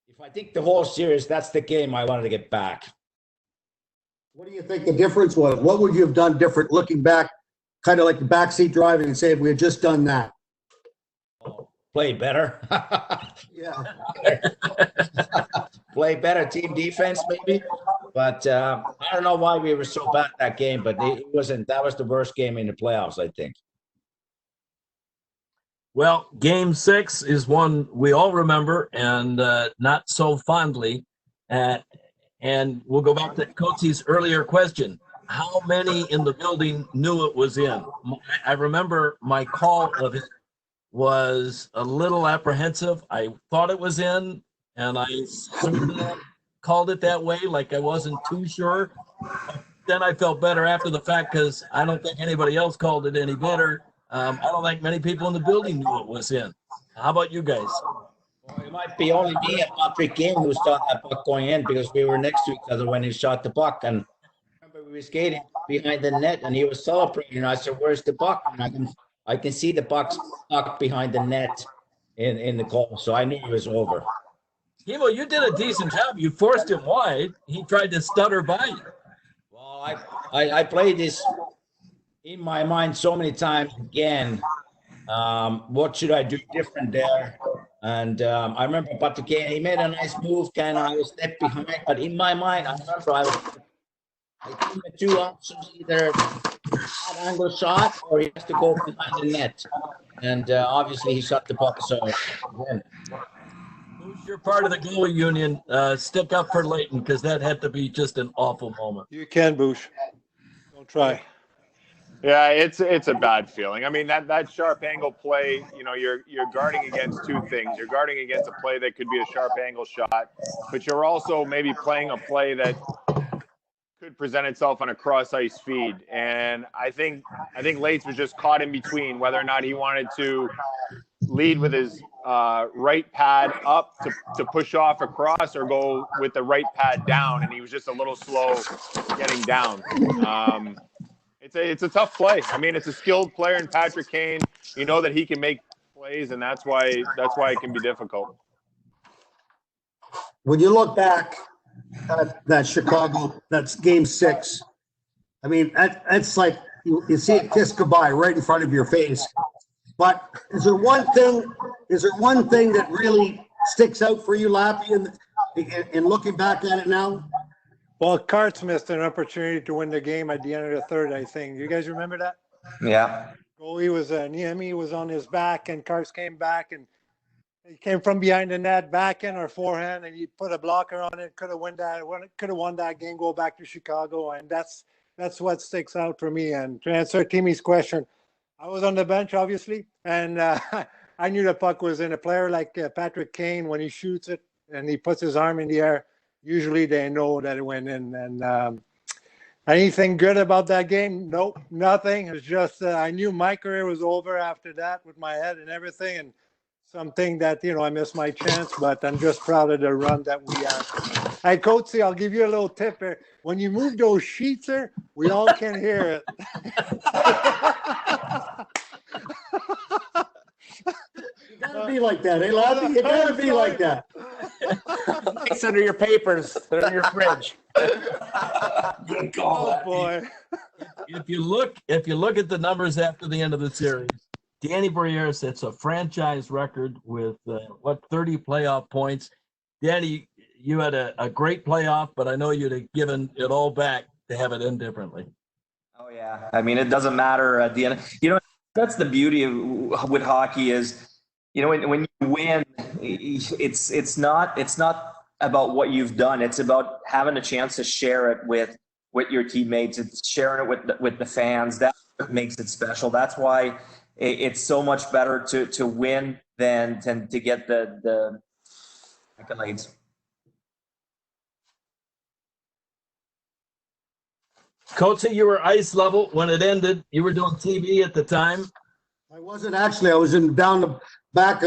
If I think the whole series, that's the game I wanted to get back. What do you think the difference was? What would you have done different looking back, kind of like the backseat driving, and say if we had just done that? Play better. Yeah. Play better team defense, maybe. But I don't know why we were so bad that game, but it wasn't. That was the worst game in the playoffs, I think. Well, Game 6 is one we all remember, and not so fondly. And we'll go back to Coates's earlier question. How many in the building knew it was in? I remember my call of it was a little apprehensive. I thought it was in, and I sort of called it that way, like I wasn't too sure. Then I felt better after the fact because I don't think anybody else called it any better. I don't think many people in the building knew it was in. How about you guys? Well, it might be only me and Patrick King who saw that puck going in because we were next to each other when he shot the puck. And I remember we were skating behind the net, and he was celebrating. And I said, "Where's the puck?" And I can see the puck stuck behind the net in the goal, so I knew it was over. Kimo, you did a decent job. You forced him wide. He tried to stutter by you. Well, I played this in my mind so many times again. What should I do different there? And I remember Patrick, he made a nice move, kind of. I was stepped behind, but in my mind, I remember I gave him two options: either that angle shot or he has to go behind the net. And obviously, he shot the puck. So, again. Who's your part of the goalie union? Stick up for Leighton because that had to be just an awful moment. You can, Boosh. Don't try. Yeah, it's a bad feeling. I mean, that sharp angle play, you know, you're guarding against two things. You're guarding against a play that could be a sharp angle shot, but you're also maybe playing a play that could present itself on a cross ice feed. And I think Leitz was just caught in between whether or not he wanted to lead with his right pad up to push off across or go with the right pad down, and he was just a little slow getting down. It's a tough play. I mean, it's a skilled player in Patrick Kane. You know that he can make plays, and that's why it can be difficult. When you look back at that Chicago, that's Game 6. I mean, that's like you see it kiss goodbye right in front of your face. But is there one thing that really sticks out for you, Lappy, in looking back at it now? Well, Karts missed an opportunity to win the game at the end of the third, I think. You guys remember that? Yeah. Goalie was Niemi was on his back, and Karts came back, and he came from behind the net, backhand or forehand, and he put a blocker on it. Could have won that game, go back to Chicago, and that's what sticks out for me. And to answer Timmy's question, I was on the bench, obviously, and I knew the puck was in. A player like Patrick Kane, when he shoots it and he puts his arm in the air, usually they know that it went in. And anything good about that game? Nope, nothing. It's just I knew my career was over after that with my head and everything, and something that, I missed my chance, but I'm just proud of the run that we had. Hey, Coatsy, I'll give you a little tip here. When you move those sheets there, we all can hear it. You gotta be like that, eh, Lappy? You gotta be like that. It's under your papers. They're in your fridge. Good call. Oh Lappy. boy. If you look at the numbers after the end of the series, Danny Briere sets a franchise record with 30 playoff points. Danny, you had a great playoff, but I know you'd have given it all back to have it end differently. Oh yeah, I mean it doesn't matter at the end. You know, that's the beauty with hockey is, you know, when you win, it's not about what you've done. It's about having a chance to share it with your teammates. It's sharing it with the fans. That's what makes it special. That's why it's so much better to win than to get the accolades. Coatsy, you were ice level when it ended. You were doing TV at the time. I wasn't actually. I was down the back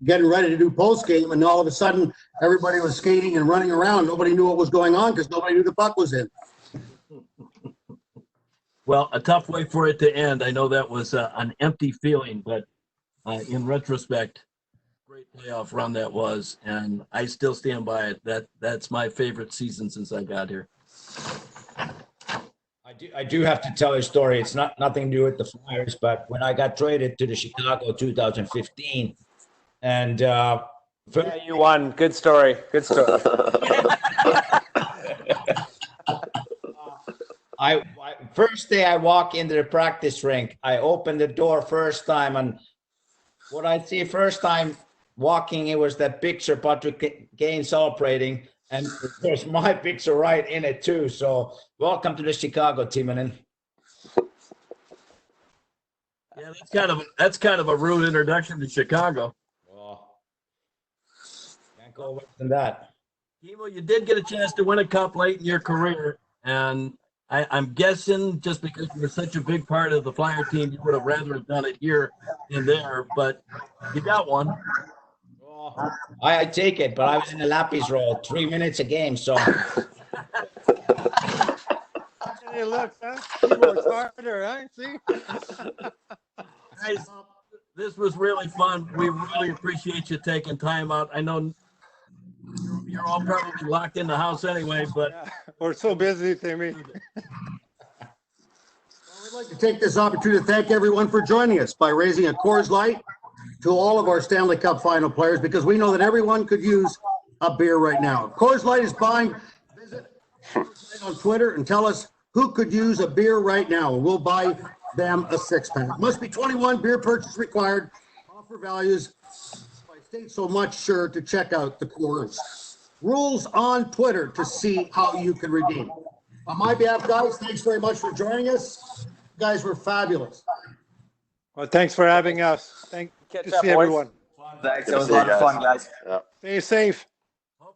getting ready to do post game, and all of a sudden, everybody was skating and running around. Nobody knew what was going on because nobody knew the puck was in. Well, a tough way for it to end. I know that was an empty feeling, but in retrospect, great playoff run that was, and I still stand by it. That's my favorite season since I got here. I do have to tell a story. It's nothing to do with the Flyers, but when I got traded to the Chicago 2015, and Yeah, you won. Good story. Good story. First day I walk into the practice rink, I open the door first time, and what I see first time walking, it was that picture Patrick Kane celebrating, and there's my picture right in it too. So welcome to the Chicago team, and Yeah, that's kind of a rude introduction to Chicago. can't go worse than that. Kimo, you did get a chance to win a cup late in your career, and I'm guessing just because you were such a big part of the Flyer team, you would have rather have done it here than there, but you got one. I take it, but I was in the Lappies role, 3 minutes a game, so. Hey, look, huh? Keyboard's harder, huh? See? Guys, this was really fun. We really appreciate you taking time out. I know you're all probably locked in the house anyway, but Yeah, we're so busy, Timmy. We'd like to take this opportunity to thank everyone for joining us by raising a Coors Light to all of our Stanley Cup final players, because we know that everyone could use a beer right now. Coors Light is buying. Visit on Twitter and tell us who could use a beer right now, and we'll buy them a six-pack. Must be 21, beer purchase required. Offer values by state, so much sure to check out the Coors rules on Twitter to see how you can redeem. On my behalf, guys, thanks very much for joining us. You guys were fabulous. Well, thanks for having us. Catch Good to up, see boys. everyone. Thanks. That was a lot of fun, guys. Yeah. Stay safe.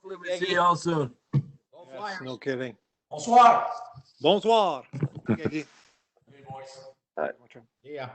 hopefully we see you all soon. Yes, no kidding. Bonsoir. Bonsoir. Good boys. Yeah.